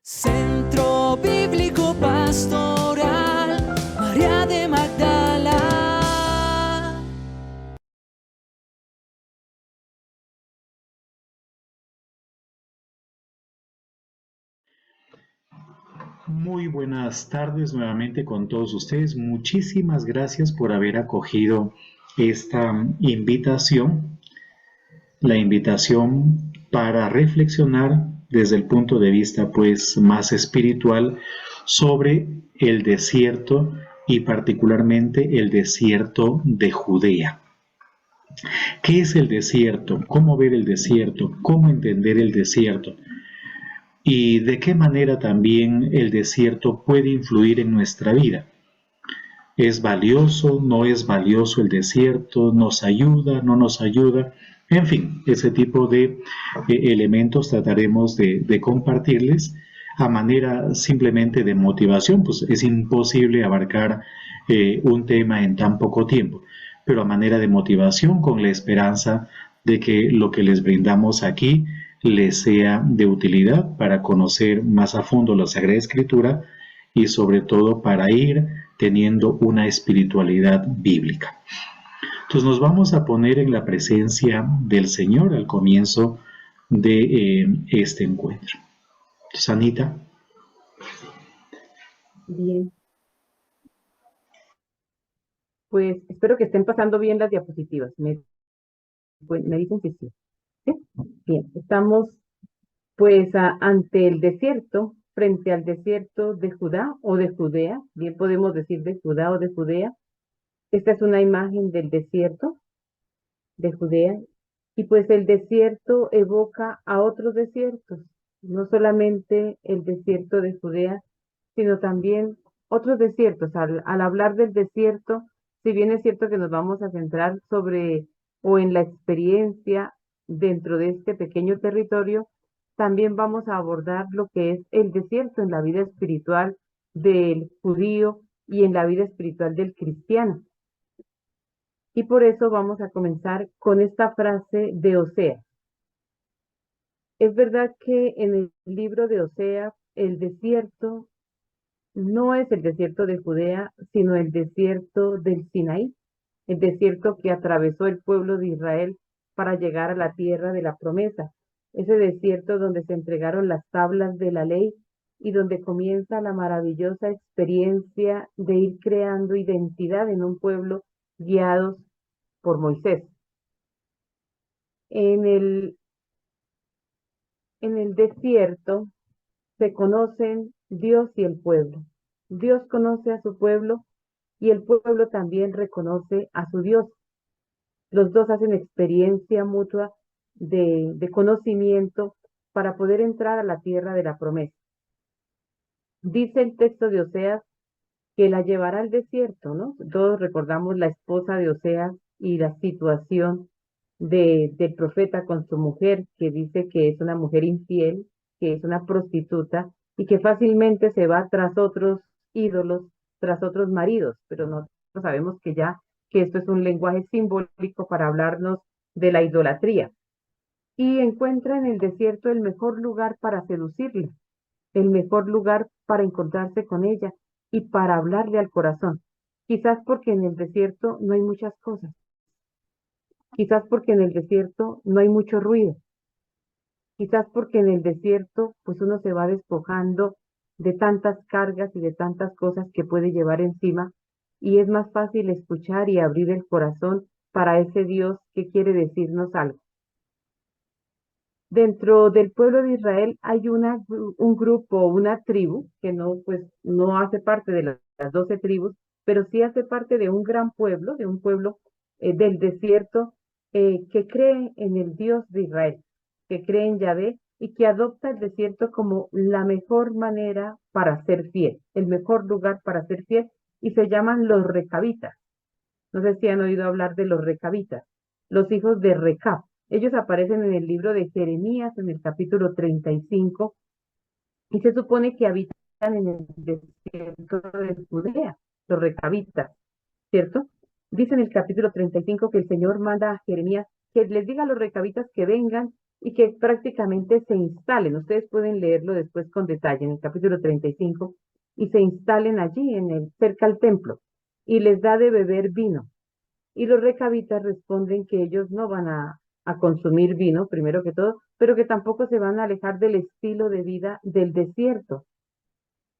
Centro Bíblico Pastoral María de Magdala. Muy buenas tardes nuevamente con todos ustedes. Muchísimas gracias por haber acogido esta invitación, la invitación para reflexionar desde el punto de vista pues más espiritual sobre el desierto y particularmente el desierto de Judea. ¿Qué es el desierto? ¿Cómo ver el desierto? ¿Cómo entender el desierto? ¿Y de qué manera también el desierto puede influir en nuestra vida? ¿Es valioso? ¿No es valioso el desierto? ¿Nos ayuda? ¿No nos ayuda? En fin, ese tipo de elementos trataremos de compartirles a manera simplemente de motivación, pues es imposible abarcar un tema en tan poco tiempo, pero a manera de motivación con la esperanza de que lo que les brindamos aquí les sea de utilidad para conocer más a fondo la Sagrada Escritura y sobre todo para ir teniendo una espiritualidad bíblica. Entonces nos vamos a poner en la presencia del Señor al comienzo de este encuentro. Entonces, Anita. Bien. Pues espero que estén pasando bien las diapositivas. Me dicen que sí. ¿Sí? Bien, estamos pues ante el desierto, frente al desierto de Judá o de Judea. Bien podemos decir de Judá o de Judea. Esta es una imagen del desierto de Judea. Y pues el desierto evoca a otros desiertos, no solamente el desierto de Judea, sino también otros desiertos. Al hablar del desierto, si bien es cierto que nos vamos a centrar sobre o en la experiencia dentro de este pequeño territorio, también vamos a abordar lo que es el desierto en la vida espiritual del judío y en la vida espiritual del cristiano. Y por eso vamos a comenzar con esta frase de Oseas. Es verdad que en el libro de Oseas el desierto no es el desierto de Judea, sino el desierto del Sinaí, el desierto que atravesó el pueblo de Israel para llegar a la tierra de la promesa, ese desierto donde se entregaron las tablas de la ley y donde comienza la maravillosa experiencia de ir creando identidad en un pueblo guiados por Moisés. En el, en el desierto se conocen Dios y el pueblo. Dios conoce a su pueblo y el pueblo también reconoce a su Dios. Los dos hacen experiencia mutua de conocimiento para poder entrar a la tierra de la promesa. Dice el texto de Oseas que la llevará al desierto, ¿no? Todos recordamos la esposa de Oseas y la situación del profeta con su mujer, que dice que es una mujer infiel, que es una prostituta y que fácilmente se va tras otros ídolos, tras otros maridos, pero nosotros sabemos que esto es un lenguaje simbólico para hablarnos de la idolatría. Y encuentra en el desierto el mejor lugar para seducirla, el mejor lugar para encontrarse con ella y para hablarle al corazón. Quizás porque en el desierto no hay muchas cosas, quizás porque en el desierto no hay mucho ruido, quizás porque en el desierto pues uno se va despojando de tantas cargas y de tantas cosas que puede llevar encima y es más fácil escuchar y abrir el corazón para ese Dios que quiere decirnos algo. Dentro del pueblo de Israel hay un grupo, una tribu, que no, pues, no hace parte de las 12 tribus, pero sí hace parte de un gran pueblo, de un pueblo del desierto, que cree en el Dios de Israel, que cree en Yahvé y que adopta el desierto como la mejor manera para ser fiel, el mejor lugar para ser fiel, y se llaman los recabitas. No sé si han oído hablar de los recabitas, los hijos de Recab. Ellos aparecen en el libro de Jeremías, en el capítulo 35, y se supone que habitan en el desierto de Judea, los recabitas, ¿cierto? Dice en el capítulo 35 que el Señor manda a Jeremías que les diga a los recabitas que vengan y que prácticamente se instalen. Ustedes pueden leerlo después con detalle en el capítulo 35 y se instalen allí cerca al templo y les da de beber vino. Y los recabitas responden que ellos no van a consumir vino, primero que todo, pero que tampoco se van a alejar del estilo de vida del desierto,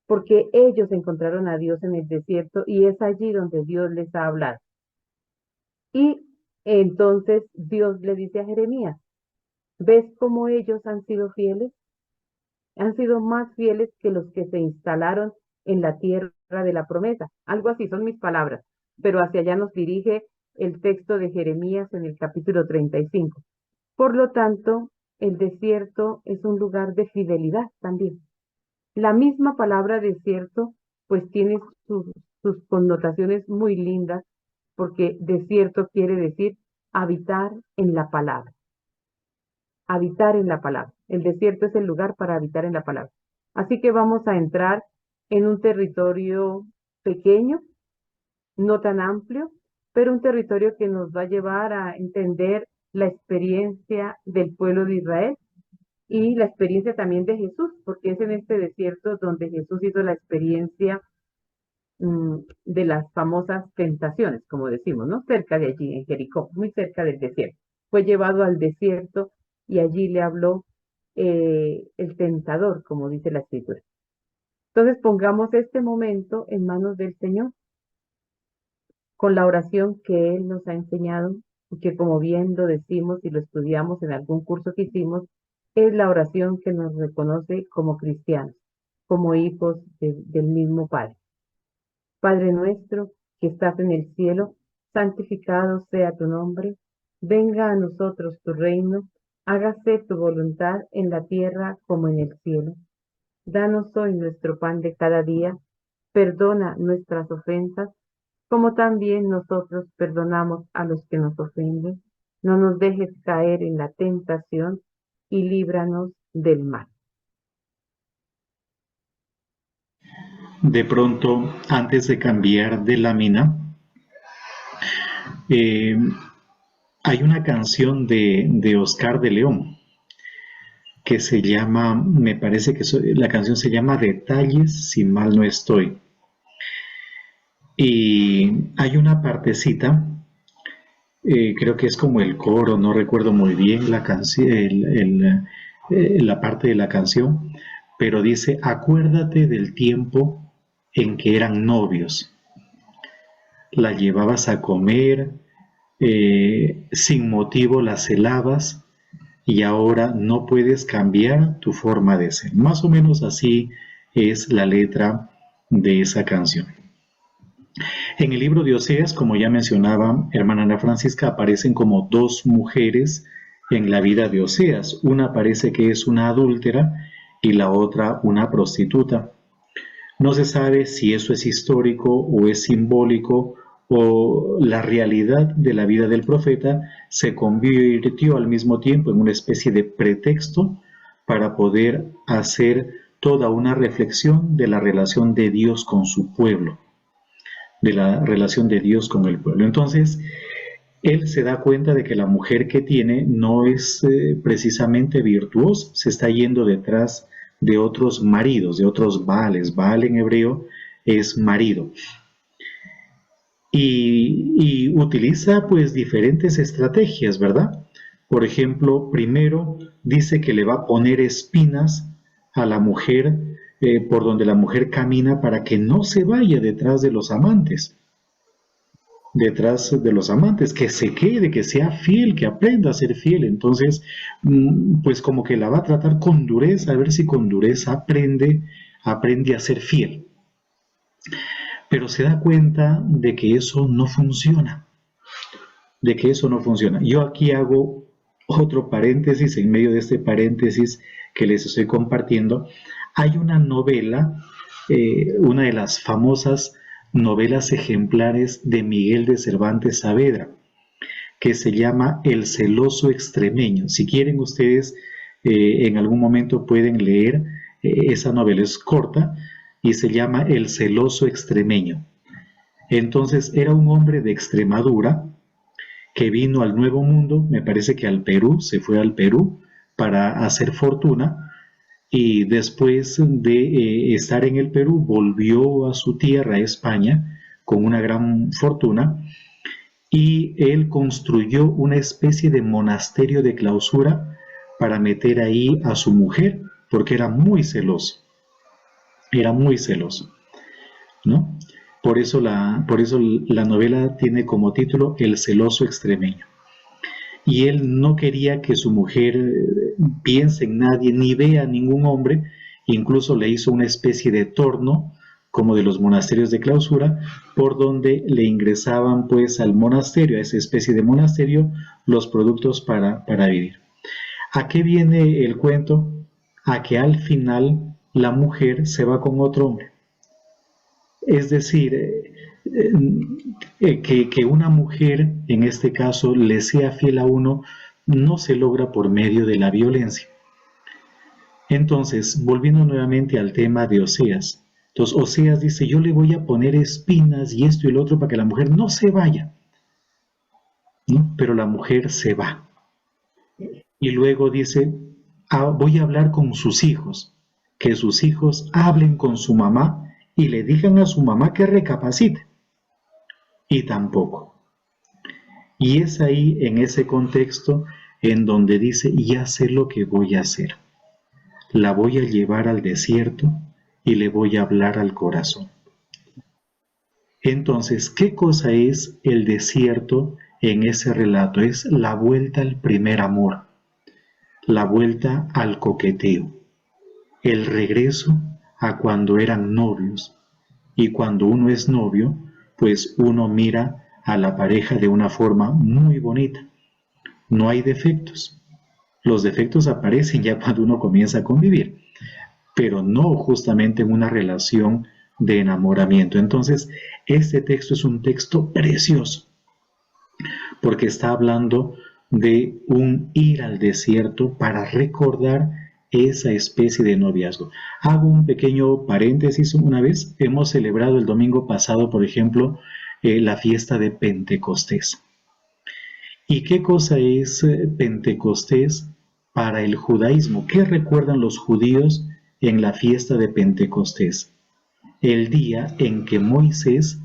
porque ellos encontraron a Dios en el desierto y es allí donde Dios les ha hablado. Y entonces Dios le dice a Jeremías, ¿ves cómo ellos han sido fieles? Han sido más fieles que los que se instalaron en la tierra de la promesa. Algo así son mis palabras, pero hacia allá nos dirige el texto de Jeremías en el capítulo 35. Por lo tanto, el desierto es un lugar de fidelidad también. La misma palabra desierto, pues tiene sus connotaciones muy lindas, porque desierto quiere decir habitar en la palabra. Habitar en la palabra. El desierto es el lugar para habitar en la palabra. Así que vamos a entrar en un territorio pequeño, no tan amplio, pero un territorio que nos va a llevar a entender la experiencia del pueblo de Israel y la experiencia también de Jesús, porque es en este desierto donde Jesús hizo la experiencia de las famosas tentaciones, como decimos, ¿no? Cerca de allí, en Jericó, muy cerca del desierto. Fue llevado al desierto y allí le habló el tentador, como dice la escritura. Entonces pongamos este momento en manos del Señor con la oración que Él nos ha enseñado y que como bien lo decimos y lo estudiamos en algún curso que hicimos, es la oración que nos reconoce como cristianos, como hijos del mismo Padre. Padre nuestro que estás en el cielo, santificado sea tu nombre, venga a nosotros tu reino, hágase tu voluntad en la tierra como en el cielo. Danos hoy nuestro pan de cada día, perdona nuestras ofensas, como también nosotros perdonamos a los que nos ofenden. No nos dejes caer en la tentación y líbranos del mal. De pronto, antes de cambiar de lámina, hay una canción de Oscar de León que se llama, me parece que la canción se llama Detalles, si mal no estoy. Y hay una partecita, creo que es como el coro, no recuerdo muy bien la parte de la canción, pero dice, acuérdate del tiempo en que eran novios. La llevabas a comer, sin motivo la celabas y ahora no puedes cambiar tu forma de ser. Más o menos así es la letra de esa canción. En el libro de Oseas, como ya mencionaba hermana Ana Francisca, aparecen como dos mujeres en la vida de Oseas. Una parece que es una adúltera y la otra una prostituta. No se sabe si eso es histórico o es simbólico o la realidad de la vida del profeta se convirtió al mismo tiempo en una especie de pretexto para poder hacer toda una reflexión de la relación de Dios con su pueblo, de la relación de Dios con el pueblo. Entonces, él se da cuenta de que la mujer que tiene no es precisamente virtuosa, se está yendo detrás de otros maridos, de otros Baales. Baal en hebreo es marido. Y utiliza pues diferentes estrategias, ¿verdad? Por ejemplo, primero dice que le va a poner espinas a la mujer por donde la mujer camina para que no se vaya detrás de los amantes. Que se quede, que sea fiel, que aprenda a ser fiel. Entonces, pues como que la va a tratar con dureza, a ver si con dureza aprende a ser fiel. Pero se da cuenta de que eso no funciona, Yo aquí hago otro paréntesis, en medio de este paréntesis que les estoy compartiendo, hay una novela, una de las famosas novelas ejemplares de Miguel de Cervantes Saavedra, que se llama El celoso extremeño. Si quieren ustedes, en algún momento pueden leer esa novela, es corta, y se llama El celoso extremeño. Entonces era un hombre de Extremadura que vino al Nuevo Mundo, me parece que al Perú, se fue al Perú, para hacer fortuna y después de estar en el Perú volvió a su tierra, España, con una gran fortuna y él construyó una especie de monasterio de clausura para meter ahí a su mujer porque era muy celoso, ¿no? Por eso la novela tiene como título El celoso extremeño. Y él no quería que su mujer piense en nadie ni vea a ningún hombre, incluso le hizo una especie de torno como de los monasterios de clausura, por donde le ingresaban pues al monasterio, a esa especie de monasterio, los productos para vivir. ¿A qué viene el cuento? A que al final la mujer se va con otro hombre. Es decir, que una mujer, en este caso, le sea fiel a uno, no se logra por medio de la violencia. Entonces, volviendo nuevamente al tema de Oseas. Entonces, Oseas dice, yo le voy a poner espinas y esto y lo otro para que la mujer no se vaya, ¿no? Pero la mujer se va. Y luego dice, voy a hablar con sus hijos, que sus hijos hablen con su mamá y le digan a su mamá que recapacite. Y tampoco. Y es ahí, en ese contexto, en donde dice, ya sé lo que voy a hacer. La voy a llevar al desierto y le voy a hablar al corazón. Entonces, ¿qué cosa es el desierto en ese relato? Es la vuelta al primer amor, la vuelta al coqueteo, el regreso a cuando eran novios. Y cuando uno es novio, pues uno mira a la pareja de una forma muy bonita. No hay defectos. Los defectos aparecen ya cuando uno comienza a convivir, pero no justamente en una relación de enamoramiento. Entonces, este texto es un texto precioso, porque está hablando de un ir al desierto para recordar esa especie de noviazgo. Hago un pequeño paréntesis una vez. Hemos celebrado el domingo pasado, por ejemplo, la fiesta de Pentecostés. ¿Y qué cosa es Pentecostés para el judaísmo? ¿Qué recuerdan los judíos en la fiesta de Pentecostés? El día en que Moisés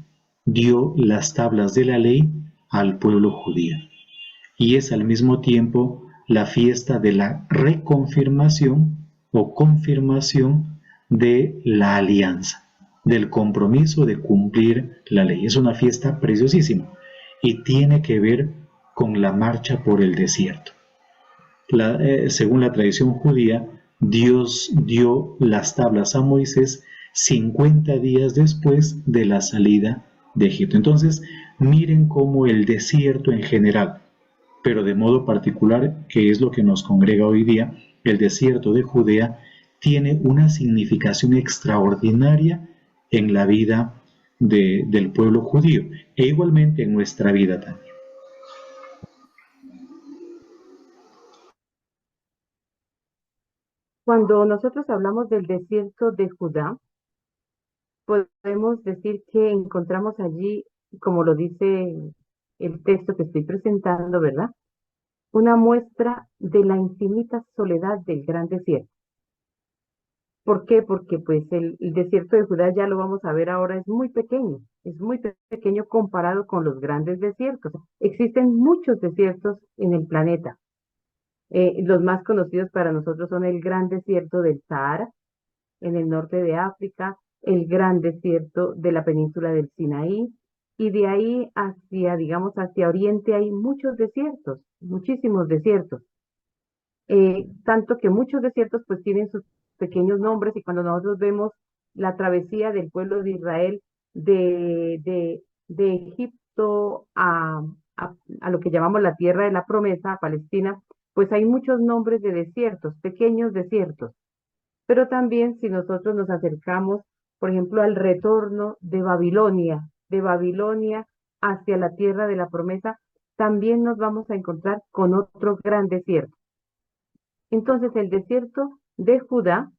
dio las tablas de la ley al pueblo judío. Y es al mismo tiempo la fiesta de la reconfirmación o confirmación de la alianza, del compromiso de cumplir la ley. Es una fiesta preciosísima y tiene que ver con la marcha por el desierto. Según la tradición judía, Dios dio las tablas a Moisés 50 días después de la salida de Egipto. Entonces, miren cómo el desierto en general, pero de modo particular, que es lo que nos congrega hoy día, el desierto de Judea tiene una significación extraordinaria en la vida del pueblo judío e igualmente en nuestra vida también. Cuando nosotros hablamos del desierto de Judá, podemos decir que encontramos allí, como lo dice el texto que estoy presentando, ¿verdad? Una muestra de la infinita soledad del gran desierto. ¿Por qué? Porque pues el desierto de Judá, ya lo vamos a ver ahora, es muy pequeño comparado con los grandes desiertos. Existen muchos desiertos en el planeta. Los más conocidos para nosotros son el gran desierto del Sahara, en el norte de África, el gran desierto de la península del Sinaí, y de ahí hacia, digamos, hacia Oriente hay muchos desiertos, muchísimos desiertos. Tanto que muchos desiertos pues tienen sus pequeños nombres y cuando nosotros vemos la travesía del pueblo de Israel de Egipto a lo que llamamos la tierra de la promesa, a Palestina, pues hay muchos nombres de desiertos, pequeños desiertos. Pero también si nosotros nos acercamos, por ejemplo, al retorno de Babilonia hacia la tierra de la promesa, también nos vamos a encontrar con otro gran desierto. Entonces, el desierto de Judá,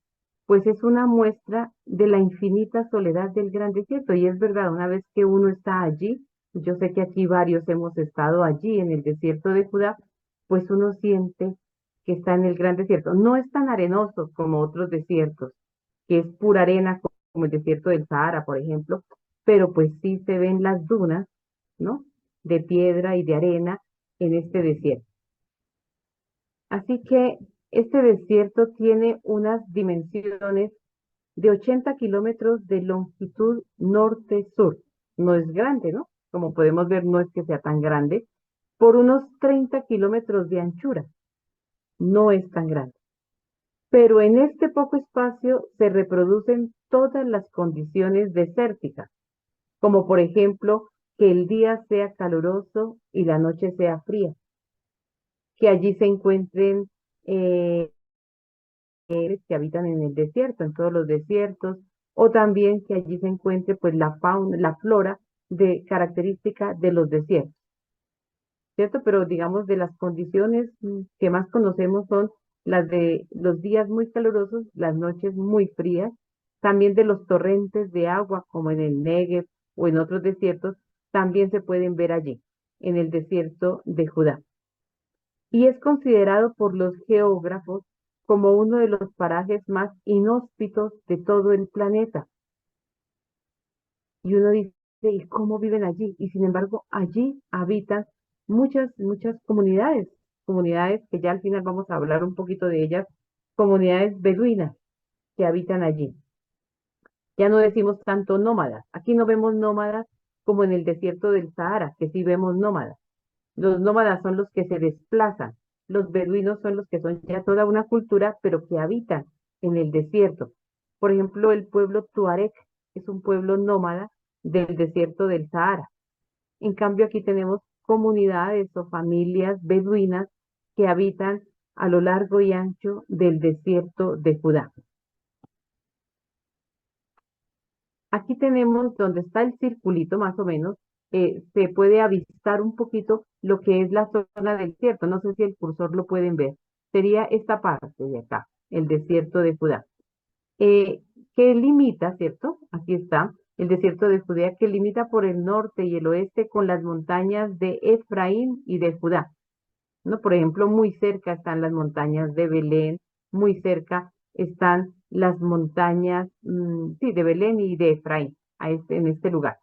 pues es una muestra de la infinita soledad del gran desierto. Y es verdad, una vez que uno está allí, yo sé que aquí varios hemos estado allí en el desierto de Judá, pues uno siente que está en el gran desierto. No es tan arenoso como otros desiertos, que es pura arena, como el desierto del Sahara, por ejemplo, pero pues sí se ven las dunas, ¿no? De piedra y de arena en este desierto. Así que este desierto tiene unas dimensiones de 80 kilómetros de longitud norte-sur. No es grande, ¿no? Como podemos ver, no es que sea tan grande, por unos 30 kilómetros de anchura. No es tan grande. Pero en este poco espacio se reproducen todas las condiciones desérticas, como por ejemplo que el día sea caluroso y la noche sea fría, que allí se encuentren eh, que habitan en el desierto, en todos los desiertos, o también que allí se encuentre pues la fauna, la flora de característica de los desiertos, ¿cierto? Pero digamos de las condiciones que más conocemos son las de los días muy calurosos, las noches muy frías, también de los torrentes de agua como en el Negev o en otros desiertos, también se pueden ver allí, en el desierto de Judá. Y es considerado por los geógrafos como uno de los parajes más inhóspitos de todo el planeta. Y uno dice, ¿y cómo viven allí? Y sin embargo, allí habitan muchas comunidades, comunidades que ya al final vamos a hablar un poquito de ellas, comunidades beduinas que habitan allí. Ya no decimos tanto nómadas. Aquí no vemos nómadas como en el desierto del Sahara, que sí vemos nómadas. Los nómadas son los que se desplazan. Los beduinos son los que son ya toda una cultura, pero que habitan en el desierto. Por ejemplo, el pueblo Tuareg es un pueblo nómada del desierto del Sahara. En cambio, aquí tenemos comunidades o familias beduinas que habitan a lo largo y ancho del desierto de Judá. Aquí tenemos donde está el circulito más o menos, se puede avistar un poquito lo que es la zona del desierto. No sé si el cursor lo pueden ver. Sería esta parte de acá, el desierto de Judá. Que limita, ¿cierto? Aquí está, el desierto de Judea, que limita por el norte y el oeste con las montañas de Efraín y de Judá, ¿no? Por ejemplo, muy cerca están las montañas de Belén, muy cerca están las montañas, sí, de Belén y de Efraín, en este lugar.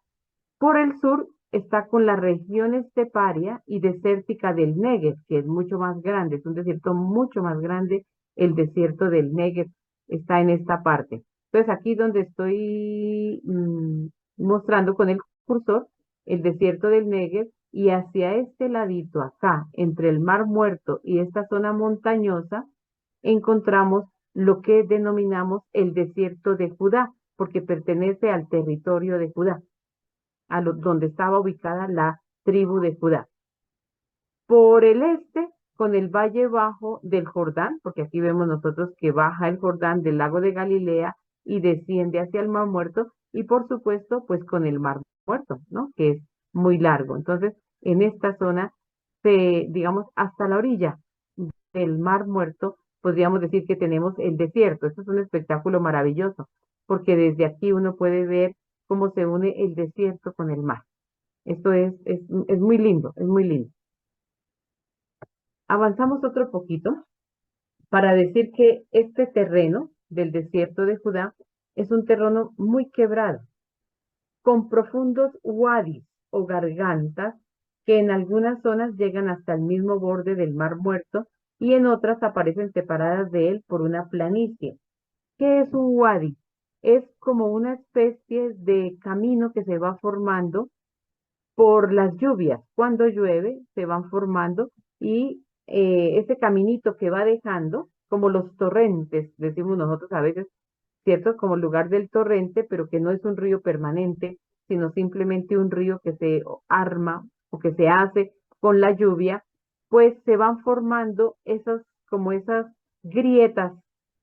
Por el sur está con la región esteparia y desértica del Negev, que es mucho más grande, es un desierto mucho más grande, el desierto del Negev está en esta parte. Entonces aquí donde estoy mostrando con el cursor, el desierto del Negev, y hacia este ladito acá, entre el Mar Muerto y esta zona montañosa, encontramos lo que denominamos el desierto de Judá, porque pertenece al territorio de Judá, donde estaba ubicada la tribu de Judá. Por el este, con el valle bajo del Jordán, porque aquí vemos nosotros que baja el Jordán del lago de Galilea y desciende hacia el Mar Muerto, y por supuesto, pues con el Mar Muerto, ¿no? Que es muy largo. Entonces, en esta zona, digamos, hasta la orilla del Mar Muerto, podríamos decir que tenemos el desierto. Esto es un espectáculo maravilloso, porque desde aquí uno puede ver cómo se une el desierto con el mar. Esto es muy lindo, es muy lindo. Avanzamos otro poquito para decir que este terreno del desierto de Judá es un terreno muy quebrado, con profundos wadis o gargantas que en algunas zonas llegan hasta el mismo borde del Mar Muerto y en otras aparecen separadas de él por una planicie. ¿Qué es un wadi? Es como una especie de camino que se va formando por las lluvias. Cuando llueve, se van formando y ese caminito que va dejando, como los torrentes, decimos nosotros a veces, ¿cierto? Como el lugar del torrente, pero que no es un río permanente, sino simplemente un río que se arma o que se hace con la lluvia, pues se van formando como esas grietas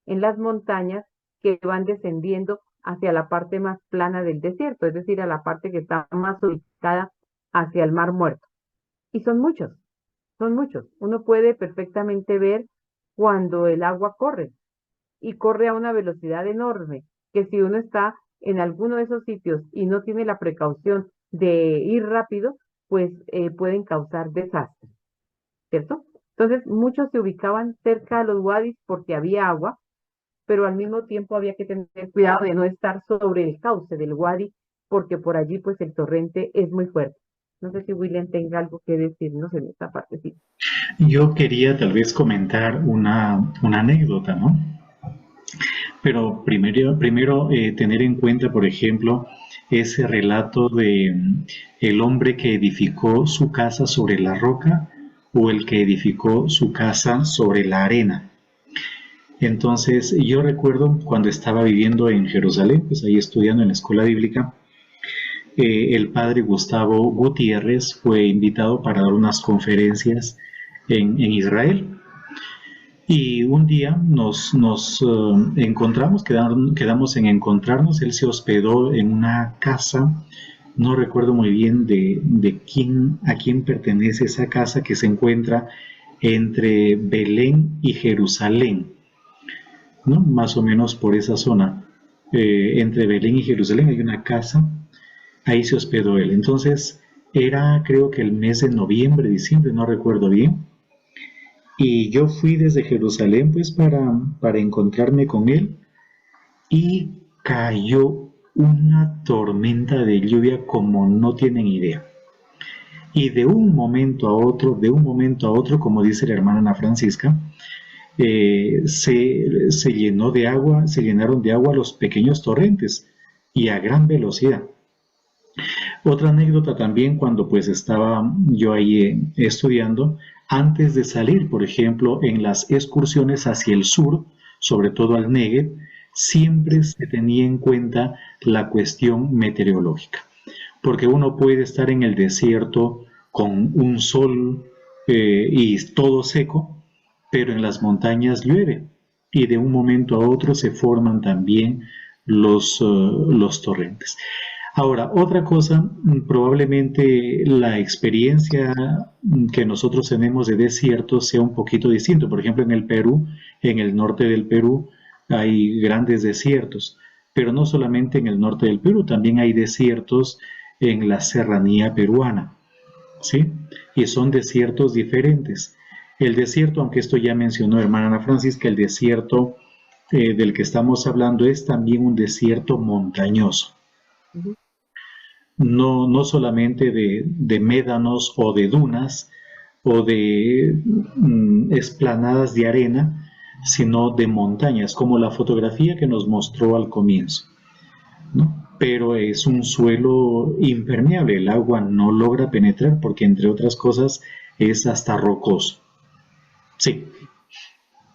en las montañas que van descendiendo hacia la parte más plana del desierto, es decir, a la parte que está más ubicada hacia el Mar Muerto. Y son muchos, son muchos. Uno puede perfectamente ver cuando el agua corre y corre a una velocidad enorme, que si uno está en alguno de esos sitios y no tiene la precaución de ir rápido, pues pueden causar desastres, ¿cierto? Entonces, muchos se ubicaban cerca de los wadis porque había agua, pero al mismo tiempo había que tener cuidado de no estar sobre el cauce del wadi, porque por allí pues el torrente es muy fuerte. No sé si William tenga algo que decirnos en esta partecita. Yo quería tal vez comentar una anécdota, ¿no? Pero primero tener en cuenta, por ejemplo, ese relato de el hombre que edificó su casa sobre la roca o el que edificó su casa sobre la arena. Entonces, yo recuerdo cuando estaba viviendo en Jerusalén, pues ahí estudiando en la escuela bíblica, el padre Gustavo Gutiérrez fue invitado para dar unas conferencias en Israel. Y un día nos encontramos, quedamos en encontrarnos. Él se hospedó en una casa, no recuerdo muy bien de quién, a quién pertenece esa casa, que se encuentra entre Belén y Jerusalén, ¿no? Más o menos por esa zona. Entre Belén y Jerusalén hay una casa, ahí se hospedó él. Entonces, era creo que el mes de noviembre, diciembre, no recuerdo bien. Y yo fui desde Jerusalén pues para encontrarme con él y cayó una tormenta de lluvia como no tienen idea. Y de un momento a otro, como dice la hermana Ana Francisca, se llenó de agua, se llenaron de agua los pequeños torrentes y a gran velocidad. Otra anécdota también cuando pues estaba yo ahí estudiando, antes de salir, por ejemplo, en las excursiones hacia el sur, sobre todo al Negev, siempre se tenía en cuenta la cuestión meteorológica, porque uno puede estar en el desierto con un sol y todo seco, pero en las montañas llueve y de un momento a otro se forman también los torrentes. Ahora, otra cosa, probablemente la experiencia que nosotros tenemos de desierto sea un poquito distinto. Por ejemplo, en el Perú, en el norte del Perú, hay grandes desiertos, pero no solamente en el norte del Perú, también hay desiertos en la serranía peruana, ¿sí? Y son desiertos diferentes. El desierto, aunque esto ya mencionó hermana Ana Francisca, el desierto del que estamos hablando es también un desierto montañoso. Ujú. No solamente de médanos o de dunas o de esplanadas de arena, sino de montañas, como la fotografía que nos mostró al comienzo, ¿no? Pero es un suelo impermeable, el agua no logra penetrar porque entre otras cosas es hasta rocoso. Sí.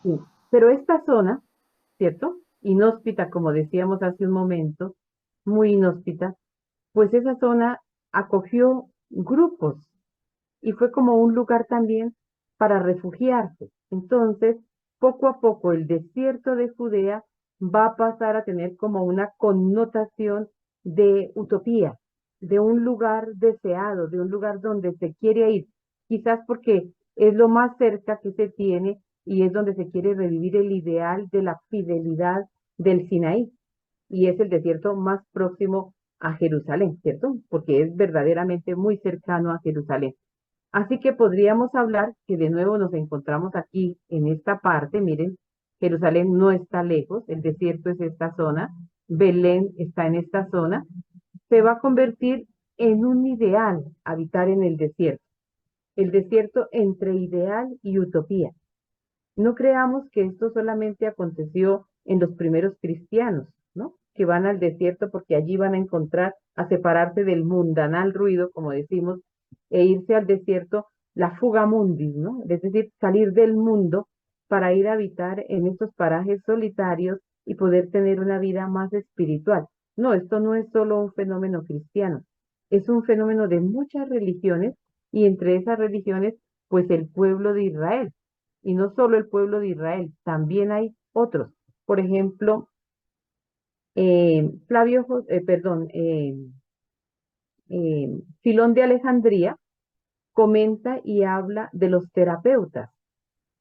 Sí. Pero esta zona, ¿cierto? Inhóspita, como decíamos hace un momento, muy inhóspita, pues esa zona acogió grupos y fue como un lugar también para refugiarse. Entonces, poco a poco el desierto de Judea va a pasar a tener como una connotación de utopía, de un lugar deseado, de un lugar donde se quiere ir, quizás porque es lo más cerca que se tiene y es donde se quiere revivir el ideal de la fidelidad del Sinaí, y es el desierto más próximo a Jerusalén, ¿cierto? Porque es verdaderamente muy cercano a Jerusalén. Así que podríamos hablar que de nuevo nos encontramos aquí en esta parte. Miren, Jerusalén no está lejos, el desierto es esta zona, Belén está en esta zona. Se va a convertir en un ideal habitar en el desierto entre ideal y utopía. No creamos que esto solamente aconteció en los primeros cristianos, ¿no? Que van al desierto porque allí van a encontrar, a separarse del mundanal ruido, como decimos, e irse al desierto, la fuga mundis, ¿no? Es decir, salir del mundo para ir a habitar en estos parajes solitarios y poder tener una vida más espiritual. No, esto no es solo un fenómeno cristiano, es un fenómeno de muchas religiones y entre esas religiones, pues el pueblo de Israel. Y no solo el pueblo de Israel, también hay otros. Por ejemplo, Filón de Alejandría comenta y habla de los terapeutas,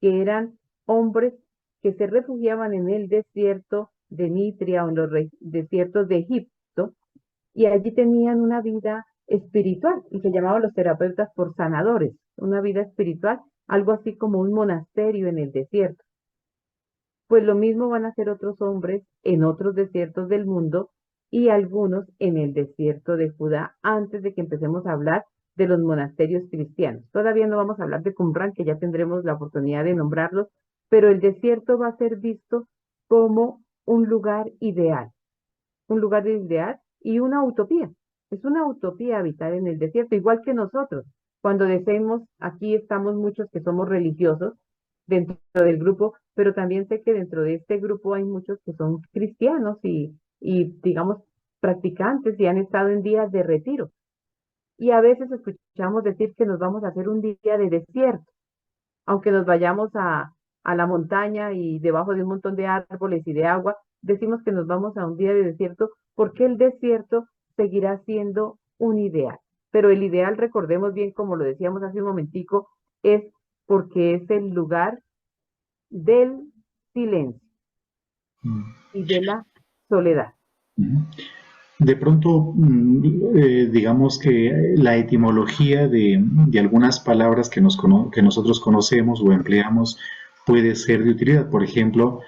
que eran hombres que se refugiaban en el desierto de Nitria o en los desiertos de Egipto, y allí tenían una vida espiritual y se llamaban los terapeutas por sanadores, una vida espiritual algo así como un monasterio en el desierto. Pues lo mismo van a hacer otros hombres en otros desiertos del mundo y algunos en el desierto de Judá antes de que empecemos a hablar de los monasterios cristianos. Todavía no vamos a hablar de Qumran, que ya tendremos la oportunidad de nombrarlos, pero el desierto va a ser visto como un lugar ideal y una utopía. Es una utopía habitar en el desierto, igual que nosotros. Cuando decimos, aquí estamos muchos que somos religiosos dentro del grupo, pero también sé que dentro de este grupo hay muchos que son cristianos digamos, practicantes y han estado en días de retiro. Y a veces escuchamos decir que nos vamos a hacer un día de desierto, aunque nos vayamos a la montaña y debajo de un montón de árboles y de agua, decimos que nos vamos a un día de desierto porque el desierto seguirá siendo un ideal. Pero el ideal, recordemos bien, como lo decíamos hace un momentico, es porque es el lugar del silencio Mm. y de la soledad. Ujú. De pronto, digamos que la etimología de algunas palabras que nosotros conocemos o empleamos puede ser de utilidad. Por ejemplo,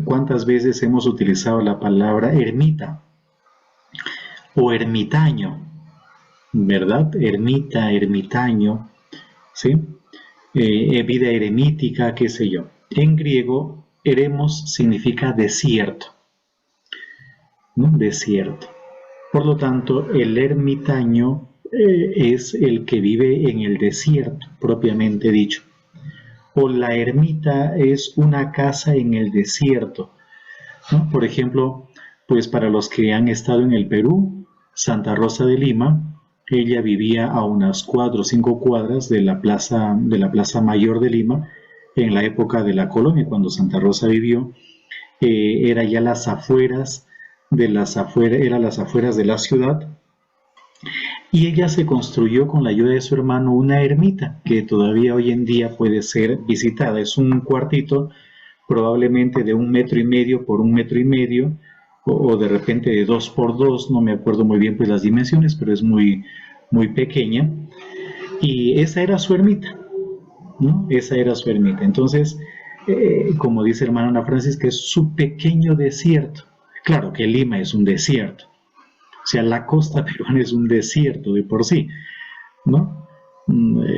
¿cuántas veces hemos utilizado la palabra ermita o ermitaño? ¿Verdad? Ermita, ermitaño, ¿sí? Vida eremítica, qué sé yo. En griego, eremos significa desierto, ¿no? Desierto. Por lo tanto, el ermitaño es el que vive en el desierto, propiamente dicho. O la ermita es una casa en el desierto, ¿no? Por ejemplo, pues para los que han estado en el Perú, Santa Rosa de Lima, ella vivía a unas 4 o 5 cuadras de la plaza Mayor de Lima, en la época de la colonia, cuando Santa Rosa vivió, era ya era las afueras de la ciudad, y ella se construyó con la ayuda de su hermano una ermita que todavía hoy en día puede ser visitada. Es un cuartito probablemente de 1,5 metros por 1,5 metros, o de repente de 2 por 2, no me acuerdo muy bien pues las dimensiones, pero es muy, muy pequeña. Y esa era su ermita, ¿no? Esa era su ermita. Entonces, como dice hermana Ana Francisca, es su pequeño desierto. Claro que Lima es un desierto, o sea, la costa peruana es un desierto de por sí, ¿no?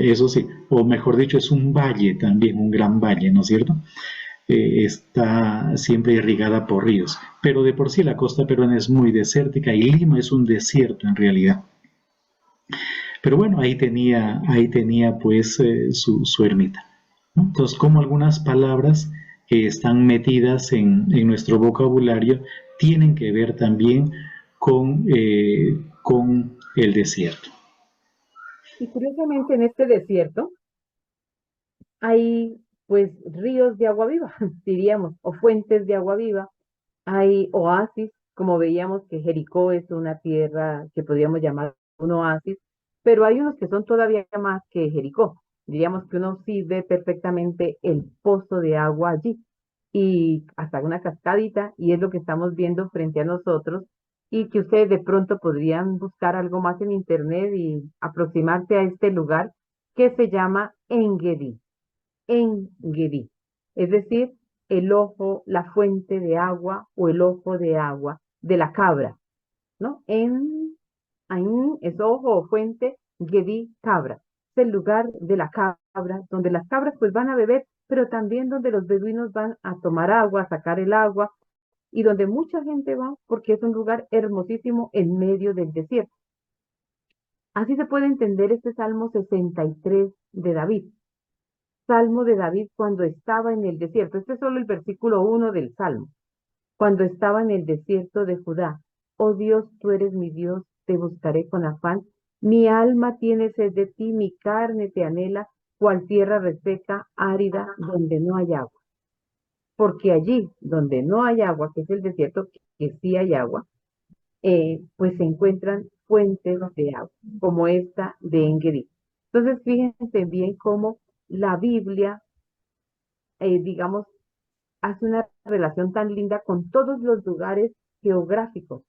Eso sí, o mejor dicho, es un valle también, un gran valle, ¿no es cierto? Está siempre irrigada por ríos, pero de por sí la costa peruana es muy desértica y Lima es un desierto en realidad. Pero bueno, ahí tenía pues su ermita, ¿no? Entonces, como algunas palabras que están metidas en nuestro vocabulario tienen que ver también con el desierto. Y curiosamente en este desierto hay pues ríos de agua viva, diríamos, o fuentes de agua viva, hay oasis, como veíamos que Jericó es una tierra que podríamos llamar un oasis, pero hay unos que son todavía más que Jericó. Diríamos que uno sí ve perfectamente el pozo de agua allí y hasta una cascadita, y es lo que estamos viendo frente a nosotros, y que ustedes de pronto podrían buscar algo más en internet y aproximarse a este lugar que se llama Engedi. Engedi, es decir, el ojo, la fuente de agua o el ojo de agua de la cabra, ¿no? Ain es ojo o fuente, Gedi, cabra. Es el lugar de la cabra, donde las cabras pues van a beber, pero también donde los beduinos van a tomar agua, a sacar el agua, y donde mucha gente va porque es un lugar hermosísimo en medio del desierto. Así se puede entender este Salmo 63 de David. Salmo de David cuando estaba en el desierto. Este es solo el versículo 1 del Salmo. Cuando estaba en el desierto de Judá. Oh Dios, tú eres mi Dios, te buscaré con afán. Mi alma tiene sed de ti, mi carne te anhela, cual tierra reseca, árida, donde no hay agua. Porque allí, donde no hay agua, que es el desierto, que sí hay agua, pues se encuentran fuentes de agua, como esta de Engedi. Entonces, fíjense bien cómo la Biblia, digamos, hace una relación tan linda con todos los lugares geográficos,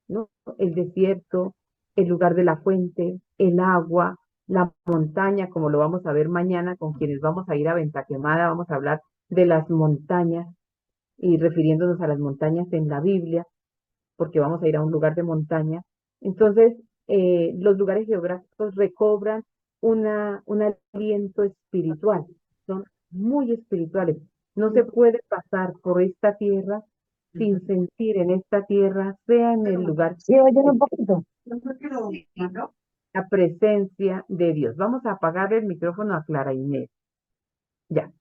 ¿no? El desierto, el lugar de la fuente, el agua, la montaña, como lo vamos a ver mañana con quienes vamos a ir a Venta Quemada, vamos a hablar de las montañas y refiriéndonos a las montañas en la Biblia, porque vamos a ir a un lugar de montaña. Entonces, los lugares geográficos recobran un aliento espiritual, son muy espirituales. No se puede pasar por esta tierra sin sentir en esta tierra, sea en el lugar, Sí, oye, un poquito. la presencia de Dios. Vamos a apagar el micrófono a Clara Inés. Ya.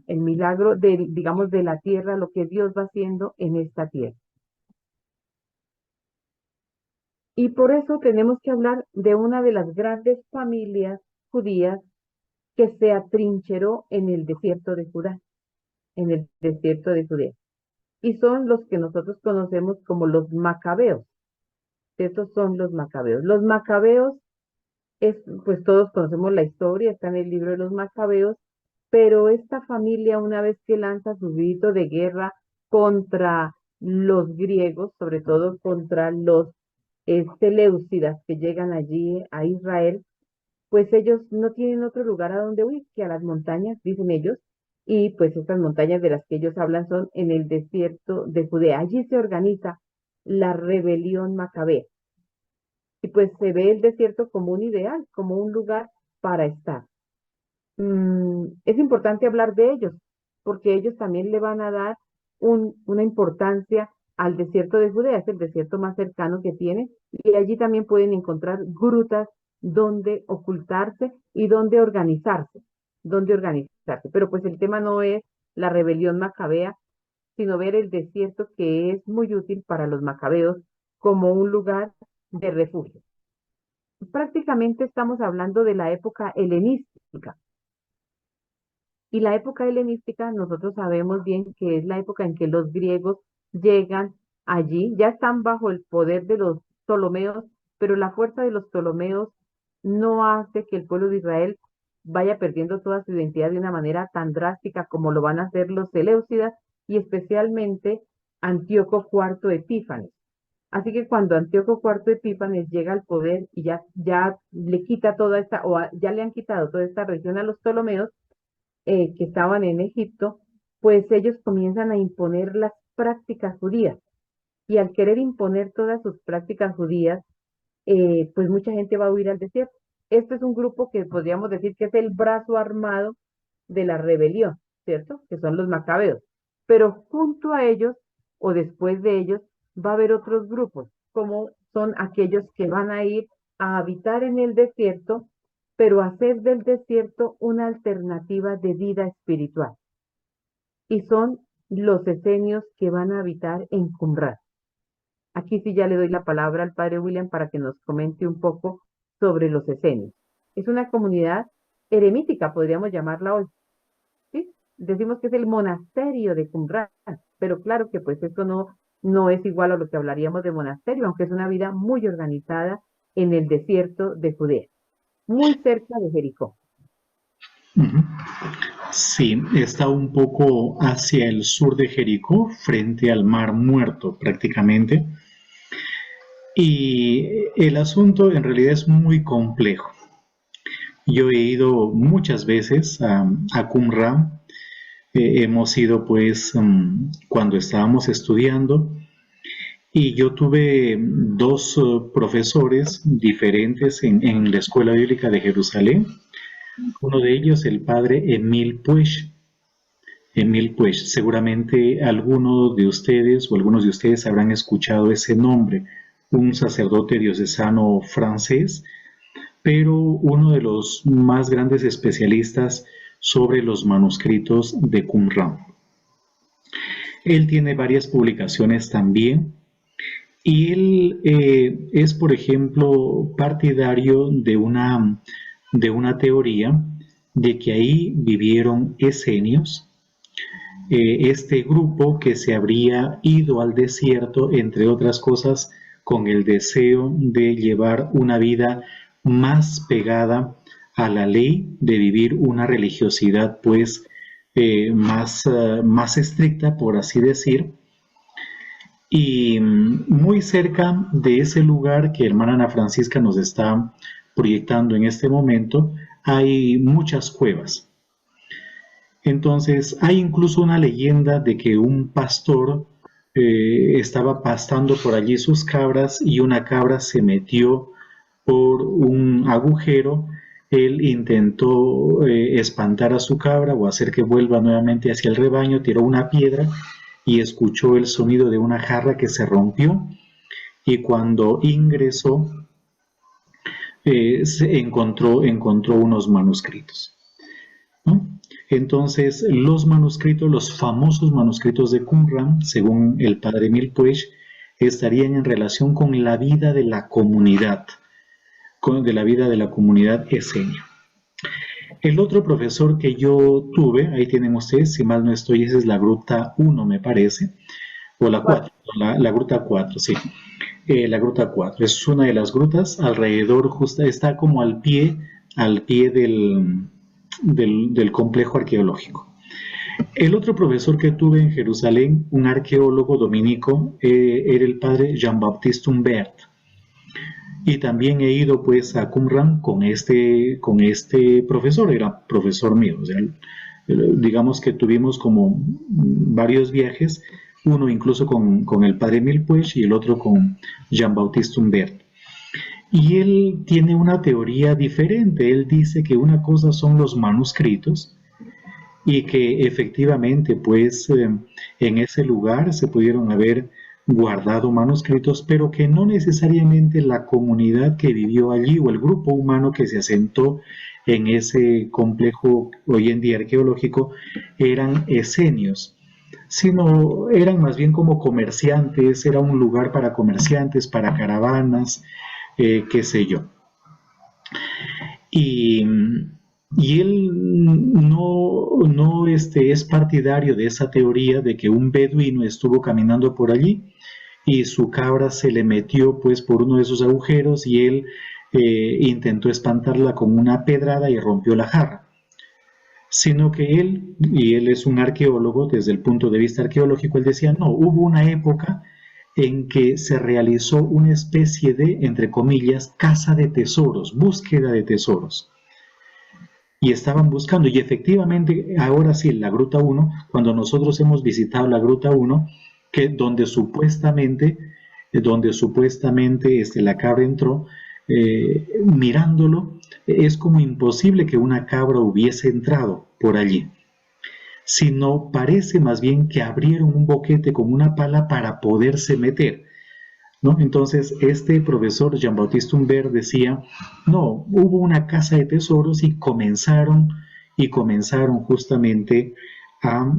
El milagro de, digamos, de la tierra, lo que Dios va haciendo en esta tierra. Y por eso tenemos que hablar de una de las grandes familias judías que se atrincheró en el desierto de Judá, en el desierto de Judea. Y son los que nosotros conocemos como los macabeos. Estos son los macabeos. Los macabeos pues todos conocemos la historia, está en el libro de los macabeos, pero esta familia, una vez que lanza su grito de guerra contra los griegos, sobre todo contra los seleucidas que llegan allí a Israel, pues ellos no tienen otro lugar a donde huir que a las montañas, dicen ellos, y pues estas montañas de las que ellos hablan son en el desierto de Judea. Allí se organiza la rebelión macabea. Y pues se ve el desierto como un ideal, como un lugar para estar. Es importante hablar de ellos, porque ellos también le van a dar una importancia al desierto de Judea, es el desierto más cercano que tiene, y allí también pueden encontrar grutas donde ocultarse y donde organizarse, Pero pues el tema no es la rebelión macabea, sino ver el desierto que es muy útil para los macabeos como un lugar de refugio. Prácticamente estamos hablando de la época helenística. Y la época helenística, nosotros sabemos bien que es la época en que los griegos llegan allí, ya están bajo el poder de los Ptolomeos, pero la fuerza de los Ptolomeos no hace que el pueblo de Israel vaya perdiendo toda su identidad de una manera tan drástica como lo van a hacer los seleucidas y especialmente Antíoco IV Epífanes. Así que cuando Antíoco IV Epífanes llega al poder y ya le quita toda esta, ya le han quitado toda esta región a los Ptolomeos, que estaban en Egipto, pues ellos comienzan a imponer las prácticas judías. Y al querer imponer todas sus prácticas judías, pues mucha gente va a huir al desierto. Este es un grupo que podríamos decir que es el brazo armado de la rebelión, ¿cierto? Que son los macabeos. Pero junto a ellos, o después de ellos, va a haber otros grupos, como son aquellos que van a ir a habitar en el desierto, pero hacer del desierto una alternativa de vida espiritual. Y son los esenios que van a habitar en Qumran. Aquí sí ya le doy la palabra al padre William para que nos comente un poco sobre los esenios. Es una comunidad eremítica, podríamos llamarla hoy. ¿Sí? Decimos que es el monasterio de Qumran, pero claro que pues esto no es igual a lo que hablaríamos de monasterio, aunque es una vida muy organizada en el desierto de Judea, muy cerca de Jericó. Sí, está un poco hacia el sur de Jericó, frente al Mar Muerto prácticamente. Y el asunto en realidad es muy complejo. Yo he ido muchas veces a Qumran. Hemos ido pues cuando estábamos estudiando y yo tuve dos profesores diferentes en la Escuela Bíblica de Jerusalén. Uno de ellos, el padre Emil Puech. Emil Puech, seguramente algunos de ustedes habrán escuchado ese nombre, un sacerdote diocesano francés, pero uno de los más grandes especialistas sobre los manuscritos de Qumran. Él tiene varias publicaciones también y él es, por ejemplo, partidario de una teoría de que ahí vivieron esenios, este grupo que se habría ido al desierto, entre otras cosas, con el deseo de llevar una vida más pegada a la ley, de vivir una religiosidad pues más estricta, por así decir. Y muy cerca de ese lugar que hermana Ana Francisca nos está proyectando en este momento, hay muchas cuevas. Entonces, hay incluso una leyenda de que un pastor estaba pastando por allí sus cabras y una cabra se metió por un agujero. Él intentó espantar a su cabra o hacer que vuelva nuevamente hacia el rebaño, tiró una piedra y escuchó el sonido de una jarra que se rompió, y cuando ingresó se encontró unos manuscritos, ¿no? Entonces, los manuscritos, los famosos manuscritos de Qumran, según el padre Milpuech, estarían en relación con la vida de la comunidad, eseña. El otro profesor que yo tuve, ahí tienen ustedes, si mal no estoy, esa es la gruta 1, me parece, o la 4, la gruta 4, sí. La gruta 4 es una de las grutas, alrededor, justo está como al pie del complejo arqueológico. El otro profesor que tuve en Jerusalén, un arqueólogo dominico, era el padre Jean-Baptiste Humbert. Y también he ido pues a Qumran con este profesor, era profesor mío. O sea, digamos que tuvimos como varios viajes, uno incluso con el padre Milpuech y el otro con Jean-Baptiste Humbert. Y él tiene una teoría diferente. Él dice que una cosa son los manuscritos y que efectivamente pues en ese lugar se pudieron haber guardado manuscritos, pero que no necesariamente la comunidad que vivió allí o el grupo humano que se asentó en ese complejo hoy en día arqueológico eran esenios, sino eran más bien como comerciantes, era un lugar para comerciantes, para caravanas, qué sé yo. Y él no es partidario de esa teoría de que un beduino estuvo caminando por allí y su cabra se le metió pues por uno de esos agujeros y él intentó espantarla con una pedrada y rompió la jarra, sino que él es un arqueólogo, desde el punto de vista arqueológico, él decía, no, hubo una época en que se realizó una especie de, entre comillas, caza de tesoros, búsqueda de tesoros. Y estaban buscando, y efectivamente, ahora sí, la Gruta 1, cuando nosotros hemos visitado la Gruta 1, donde supuestamente la cabra entró, mirándolo, es como imposible que una cabra hubiese entrado por allí, sino parece más bien que abrieron un boquete con una pala para poderse meter, ¿no? Entonces este profesor Jean-Baptiste Humbert decía, no, hubo una caza de tesoros y comenzaron justamente a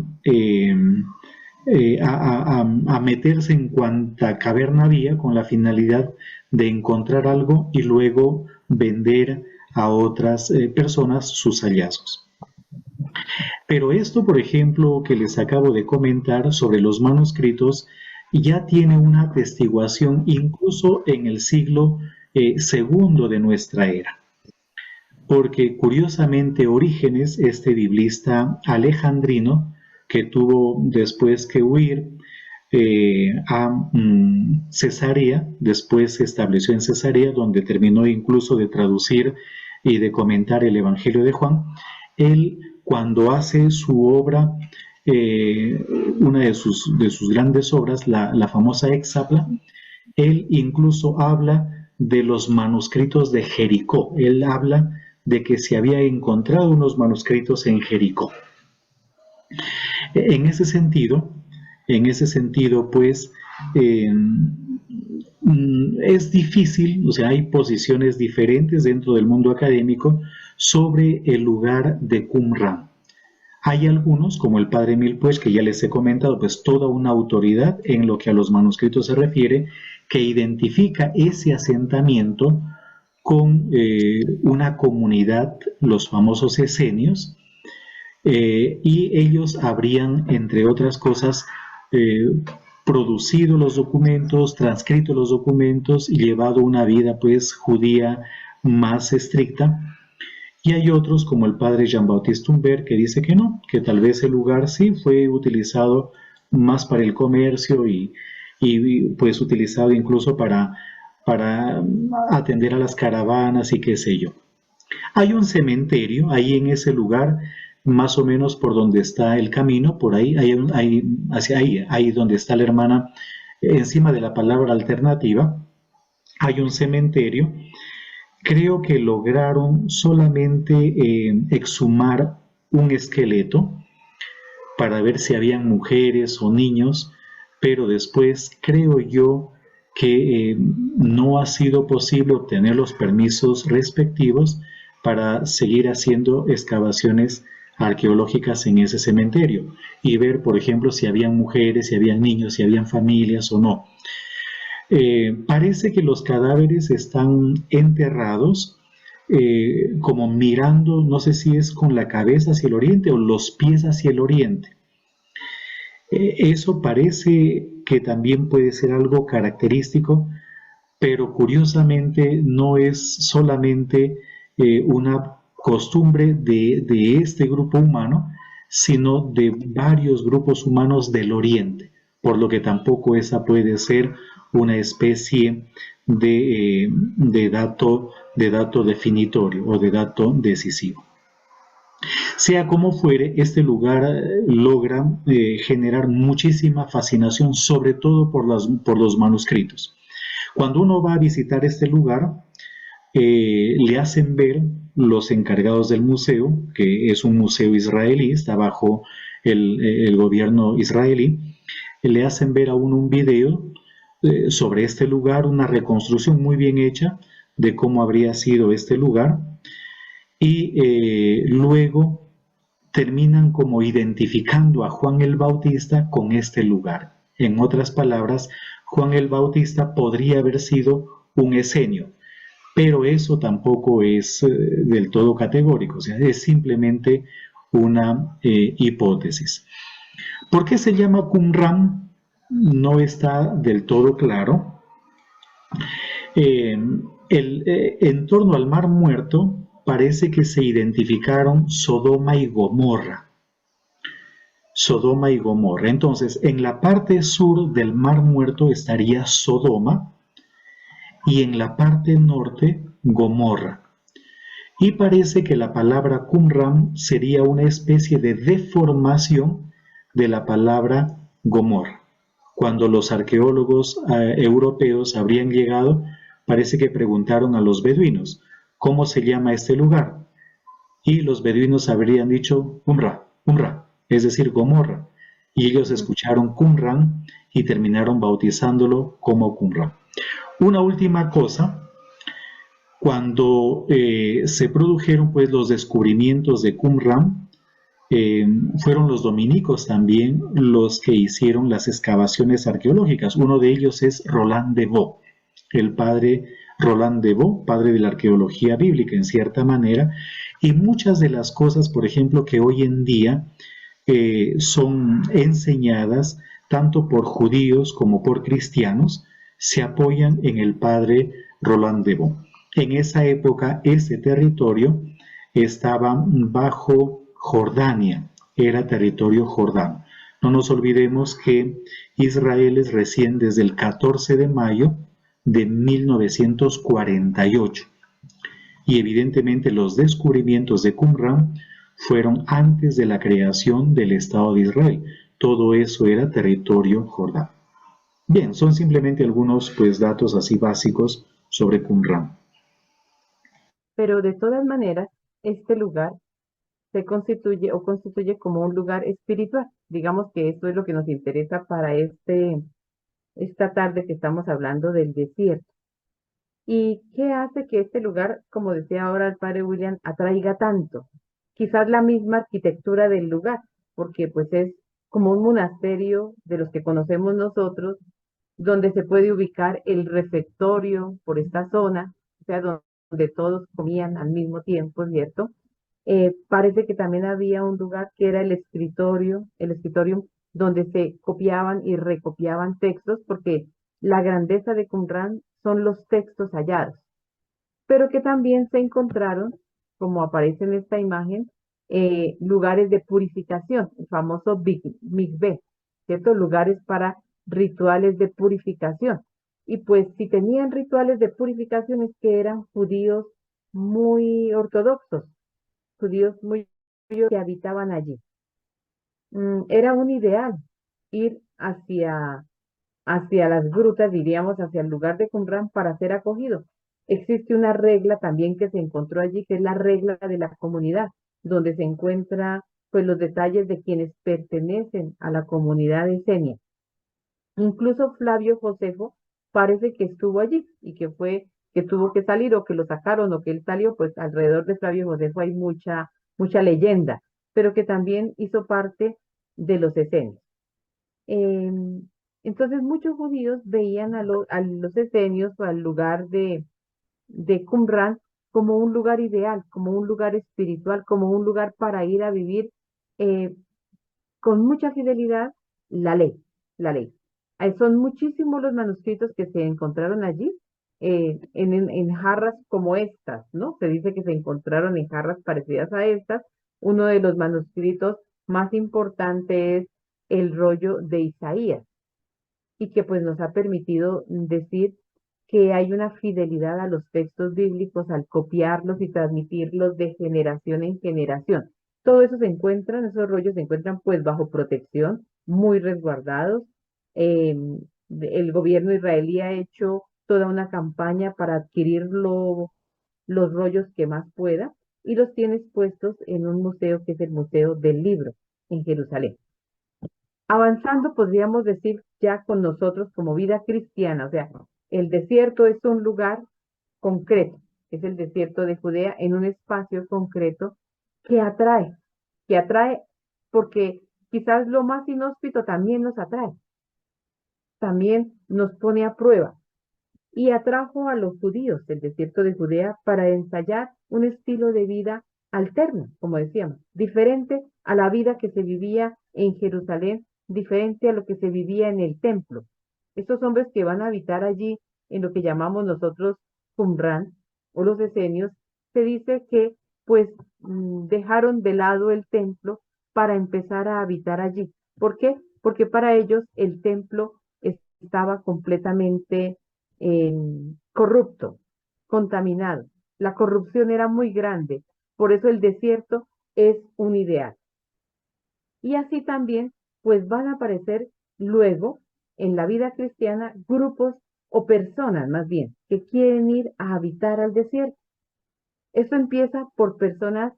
meterse en cuanta caverna había con la finalidad de encontrar algo y luego vender a otras personas sus hallazgos. Pero esto, por ejemplo, que les acabo de comentar sobre los manuscritos, ya tiene una atestiguación incluso en el siglo II de nuestra era. Porque curiosamente Orígenes, este biblista alejandrino, que tuvo después que huir a Cesarea, después se estableció en Cesarea, donde terminó incluso de traducir y de comentar el Evangelio de Juan. Él, cuando hace su obra, una de sus grandes obras, la famosa Hexapla, él incluso habla de los manuscritos de Jericó. Él habla de que se había encontrado unos manuscritos en Jericó. En ese sentido, pues, es difícil, o sea, hay posiciones diferentes dentro del mundo académico sobre el lugar de Qumran. Hay algunos, como el padre Milpuech, que ya les he comentado, pues toda una autoridad en lo que a los manuscritos se refiere, que identifica ese asentamiento con una comunidad, los famosos esenios, y ellos habrían, entre otras cosas, producido los documentos, transcrito los documentos y llevado una vida pues judía más estricta. Y hay otros, como el padre Jean-Baptiste Humbert, que dice que no, que tal vez el lugar sí fue utilizado más para el comercio y pues utilizado incluso para para atender a las caravanas y qué sé yo. Hay un cementerio ahí en ese lugar, más o menos por donde está el camino, por ahí, hacia ahí donde está la hermana, encima de la palabra alternativa, hay un cementerio. Creo que lograron solamente exhumar un esqueleto para ver si habían mujeres o niños, pero después creo yo que no ha sido posible obtener los permisos respectivos para seguir haciendo excavaciones arqueológicas en ese cementerio y ver, por ejemplo, si habían mujeres, si habían niños, si habían familias o no. Parece que los cadáveres están enterrados como mirando, no sé si es con la cabeza hacia el oriente o los pies hacia el oriente. Eso parece que también puede ser algo característico, pero curiosamente no es solamente una costumbre de este grupo humano, sino de varios grupos humanos del Oriente, por lo que tampoco esa puede ser una especie de dato definitorio o de dato decisivo. Sea como fuere, este lugar logra generar muchísima fascinación, sobre todo por los manuscritos. Cuando uno va a visitar este lugar, le hacen ver los encargados del museo, que es un museo israelí, está bajo el gobierno israelí, le hacen ver a uno un video sobre este lugar, una reconstrucción muy bien hecha de cómo habría sido este lugar, y luego terminan como identificando a Juan el Bautista con este lugar. En otras palabras, Juan el Bautista podría haber sido un esenio, pero eso tampoco es del todo categórico, o sea, es simplemente una hipótesis. ¿Por qué se llama Qumran? No está del todo claro. En torno al Mar Muerto parece que se identificaron Sodoma y Gomorra. Sodoma y Gomorra. Entonces, en la parte sur del Mar Muerto estaría Sodoma y en la parte norte Gomorra. Y parece que la palabra Qumran sería una especie de deformación de la palabra Gomorra. Cuando los arqueólogos europeos habrían llegado, parece que preguntaron a los beduinos, ¿cómo se llama este lugar? Y los beduinos habrían dicho Qumran, es decir, Gomorra. Y ellos escucharon Qumran y terminaron bautizándolo como Qumran. Una última cosa, cuando se produjeron pues los descubrimientos de Qumran, fueron los dominicos también los que hicieron las excavaciones arqueológicas. Uno de ellos es Roland de Vaux, el padre Roland de Vaux, padre de la arqueología bíblica en cierta manera, y muchas de las cosas, por ejemplo, que hoy en día son enseñadas tanto por judíos como por cristianos, se apoyan en el padre Roland de Vaux. En esa época, ese territorio estaba bajo Jordania, era territorio jordano. No nos olvidemos que Israel es recién desde el 14 de mayo de 1948 y evidentemente los descubrimientos de Qumran fueron antes de la creación del Estado de Israel. Todo eso era territorio jordano. Bien, son simplemente algunos pues datos así básicos sobre Qumran. Pero de todas maneras, este lugar se constituye o constituye como un lugar espiritual. Digamos que esto es lo que nos interesa para esta tarde que estamos hablando del desierto. ¿Y qué hace que este lugar, como decía ahora el padre William, atraiga tanto? Quizás la misma arquitectura del lugar, porque pues es como un monasterio de los que conocemos nosotros, donde se puede ubicar el refectorio por esta zona, o sea, donde todos comían al mismo tiempo, ¿cierto? Parece que también había un lugar que era el escritorio donde se copiaban y recopiaban textos, porque la grandeza de Qumran son los textos hallados, pero que también se encontraron, como aparece en esta imagen, lugares de purificación, el famoso mikveh, ¿cierto? Lugares para rituales de purificación. Y pues si tenían rituales de purificación es que eran judíos muy ortodoxos, judíos muy que habitaban allí. Era un ideal ir hacia las grutas, diríamos, hacia el lugar de Qumran para ser acogido. Existe una regla también que se encontró allí, que es la regla de la comunidad, donde se encuentra pues los detalles de quienes pertenecen a la comunidad de Senia. Incluso Flavio Josefo parece que estuvo allí y que tuvo que salir o que lo sacaron o que él salió, pues alrededor de Flavio Josefo hay mucha leyenda, pero que también hizo parte de los esenios. Entonces muchos judíos veían a los esenios o al lugar de Qumran como un lugar ideal, como un lugar espiritual, como un lugar para ir a vivir eh, con mucha fidelidad la ley, la ley. Son muchísimos los manuscritos que se encontraron allí, en jarras como estas, ¿no? Se dice que se encontraron en jarras parecidas a estas. Uno de los manuscritos más importantes es el rollo de Isaías y que pues nos ha permitido decir que hay una fidelidad a los textos bíblicos al copiarlos y transmitirlos de generación en generación. Todo eso se encuentran, esos rollos se encuentran pues bajo protección, muy resguardados. Eh, el gobierno israelí ha hecho toda una campaña para adquirir los rollos que más pueda y los tiene expuestos en un museo que es el Museo del Libro en Jerusalén. Avanzando, podríamos decir ya con nosotros como vida cristiana, o sea, el desierto es un lugar concreto, es el desierto de Judea en un espacio concreto que que atrae porque quizás lo más inhóspito también nos atrae, también nos pone a prueba y atrajo a los judíos del desierto de Judea para ensayar un estilo de vida alterno, como decíamos, diferente a la vida que se vivía en Jerusalén, diferente a lo que se vivía en el templo. Estos hombres que van a habitar allí en lo que llamamos nosotros Qumran o los esenios, se dice que pues dejaron de lado el templo para empezar a habitar allí. ¿Por qué? Porque para ellos el templo estaba completamente corrupto, contaminado. La corrupción era muy grande, por eso el desierto es un ideal. Y así también, pues van a aparecer luego en la vida cristiana grupos o personas más bien que quieren ir a habitar al desierto. Esto empieza por personas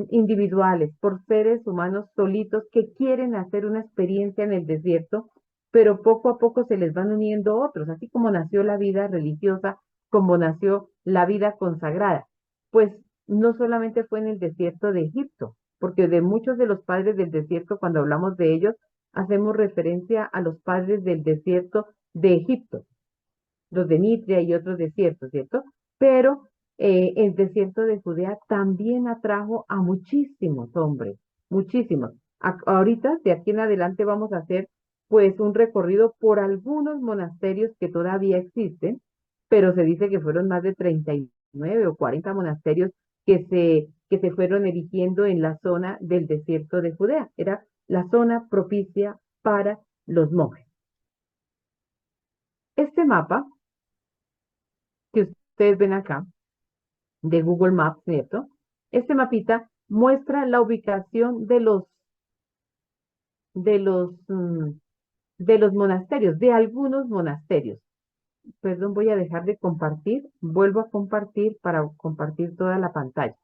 individuales, por seres humanos solitos que quieren hacer una experiencia en el desierto, pero poco a poco se les van uniendo otros, así como nació la vida religiosa, como nació la vida consagrada. Pues no solamente fue en el desierto de Egipto, porque de muchos de los padres del desierto, cuando hablamos de ellos, hacemos referencia a los padres del desierto de Egipto, los de Nitria y otros desiertos, ¿cierto? Pero el desierto de Judea también atrajo a muchísimos hombres, muchísimos. Ahorita, de aquí en adelante, vamos a hacer pues un recorrido por algunos monasterios que todavía existen, pero se dice que fueron más de 39 o 40 monasterios que se fueron erigiendo en la zona del desierto de Judea. Era la zona propicia para los monjes. Este mapa que ustedes ven acá, de Google Maps, ¿cierto? Este mapita muestra la ubicación de los, mm, de los monasterios, de algunos monasterios. Perdón, voy a dejar de compartir. Vuelvo a compartir para compartir toda la pantalla.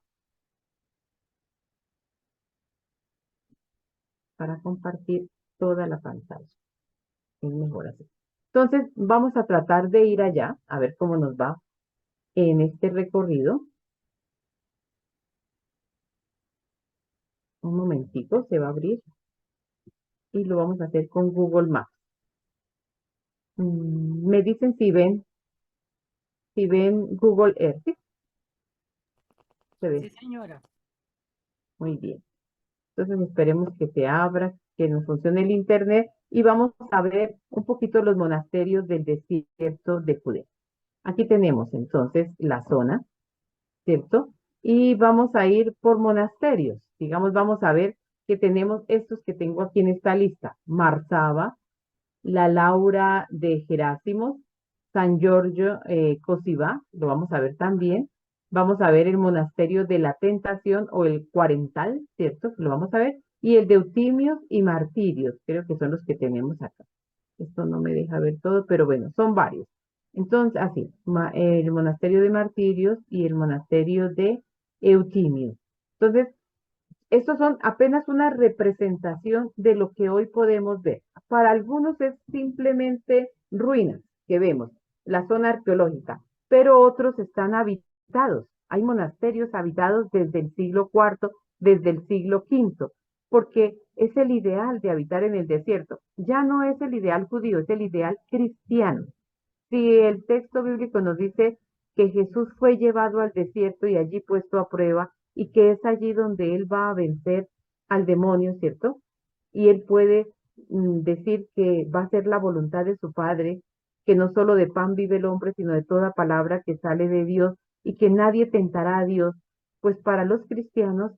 Para compartir toda la pantalla. Es mejor así. Entonces, vamos a tratar de ir allá, a ver cómo nos va en este recorrido. Un momentico, se va a abrir y lo vamos a hacer con Google Maps. Me dicen si ven Google Earth, ¿sí? Se ve. Sí, señora. Muy bien. Entonces esperemos que se abra, que nos funcione el internet y vamos a ver un poquito los monasterios del desierto de Judea. Aquí tenemos entonces la zona, ¿cierto? Y vamos a ir por monasterios. Digamos, vamos a ver que tenemos estos que tengo aquí en esta lista. Marsaba, la Laura de Gerásimos, San Giorgio Cosivá, lo vamos a ver también. Vamos a ver el monasterio de la Tentación o el Cuarental, ¿cierto? Lo vamos a ver. Y el de Eutimios y Martirios, creo que son los que tenemos acá. Esto no me deja ver todo, pero bueno, son varios. Entonces, así, el monasterio de Martirios y el monasterio de Eutimios. Entonces, estos son apenas una representación de lo que hoy podemos ver. Para algunos es simplemente ruinas que vemos, la zona arqueológica, pero otros están habitados. Hay monasterios habitados desde el siglo IV, desde el siglo V, porque es el ideal de habitar en el desierto. Ya no es el ideal judío, es el ideal cristiano. Si el texto bíblico nos dice que Jesús fue llevado al desierto y allí puesto a prueba, y que es allí donde él va a vencer al demonio, ¿cierto? Y él puede decir que va a ser la voluntad de su Padre, que no solo de pan vive el hombre, sino de toda palabra que sale de Dios, y que nadie tentará a Dios, pues para los cristianos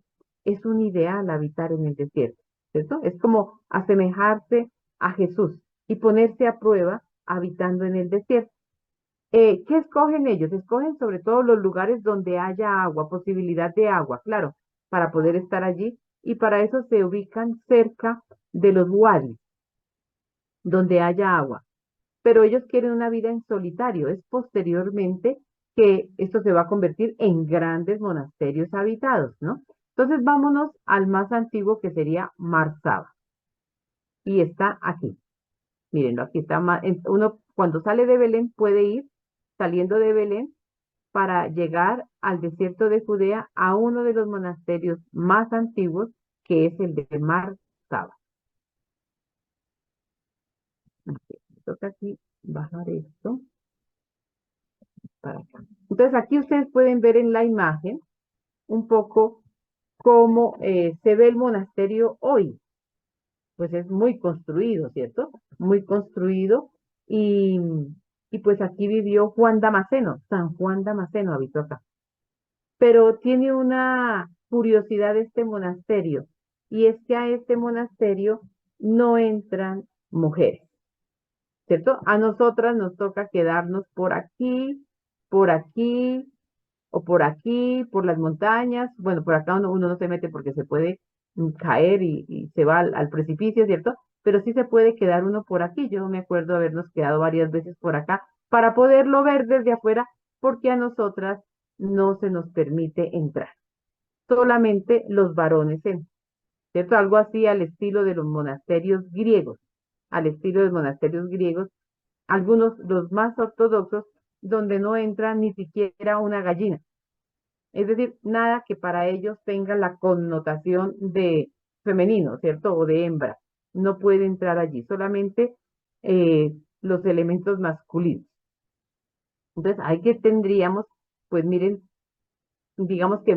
es un ideal habitar en el desierto, ¿cierto? Es como asemejarse a Jesús y ponerse a prueba habitando en el desierto. ¿Qué escogen ellos? Escogen sobre todo los lugares donde haya agua, posibilidad de agua, claro, para poder estar allí, y para eso se ubican cerca de los wadis, donde haya agua. Pero ellos quieren una vida en solitario. Es posteriormente que esto se va a convertir en grandes monasterios habitados, ¿no? Entonces vámonos al más antiguo, que sería Marsaba. Y está aquí. Mírenlo, aquí está. Uno cuando sale de Belén puede ir saliendo de Belén para llegar al desierto de Judea, a uno de los monasterios más antiguos, que es el de Mar Saba. Me toca aquí bajar esto para acá. Entonces aquí ustedes pueden ver en la imagen un poco cómo se ve el monasterio hoy. Pues es muy construido, ¿cierto? Muy construido. Y, y pues aquí vivió Juan Damasceno, San Juan Damasceno habitó acá. Pero tiene una curiosidad este monasterio, y es que a este monasterio no entran mujeres, ¿cierto? A nosotras nos toca quedarnos por aquí, o por aquí, por las montañas. Bueno, por acá uno no se mete porque se puede caer y se va al precipicio, ¿cierto? Pero sí se puede quedar uno por aquí. Yo me acuerdo habernos quedado varias veces por acá para poderlo ver desde afuera, porque a nosotras no se nos permite entrar. Solamente los varones entran, ¿cierto? Algo así al estilo de los monasterios griegos, al estilo de los monasterios griegos, algunos, los más ortodoxos, donde no entra ni siquiera una gallina. Es decir, nada que para ellos tenga la connotación de femenino, ¿cierto? O de hembra. No puede entrar allí, solamente los elementos masculinos. Entonces, ahí que tendríamos, pues miren, digamos que,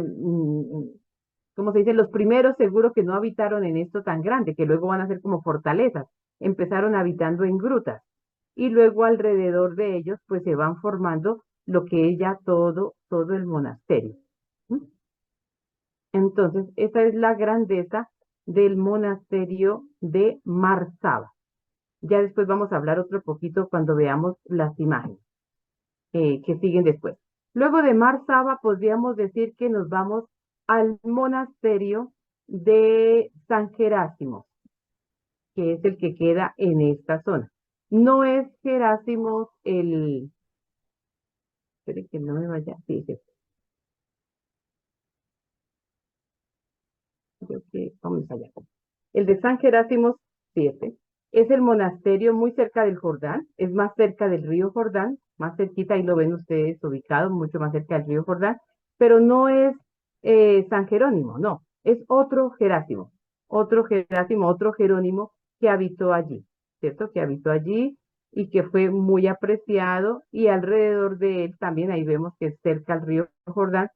como se dice, los primeros seguro que no habitaron en esto tan grande, que luego van a ser como fortalezas. Empezaron habitando en grutas, y luego alrededor de ellos, pues se van formando lo que es ya todo el monasterio. ¿Mm? Entonces, esa es la grandeza del monasterio de Marsaba. Ya después vamos a hablar otro poquito cuando veamos las imágenes que siguen después. Luego de Marsaba podríamos decir que nos vamos al monasterio de San Gerásimo, que es el que queda en esta zona. No es Gerásimo espere que no me vaya, sí, sí, creo que vamos allá. El de San Gerásimo 7 es el monasterio muy cerca del Jordán, es más cerca del río Jordán, más cerquita, ahí lo ven ustedes ubicado, mucho más cerca del río Jordán, pero no es San Jerónimo, no, es otro Gerásimo, otro Jerónimo que habitó allí, ¿cierto? Que habitó allí y que fue muy apreciado, y alrededor de él también, ahí vemos que es cerca al río Jordán,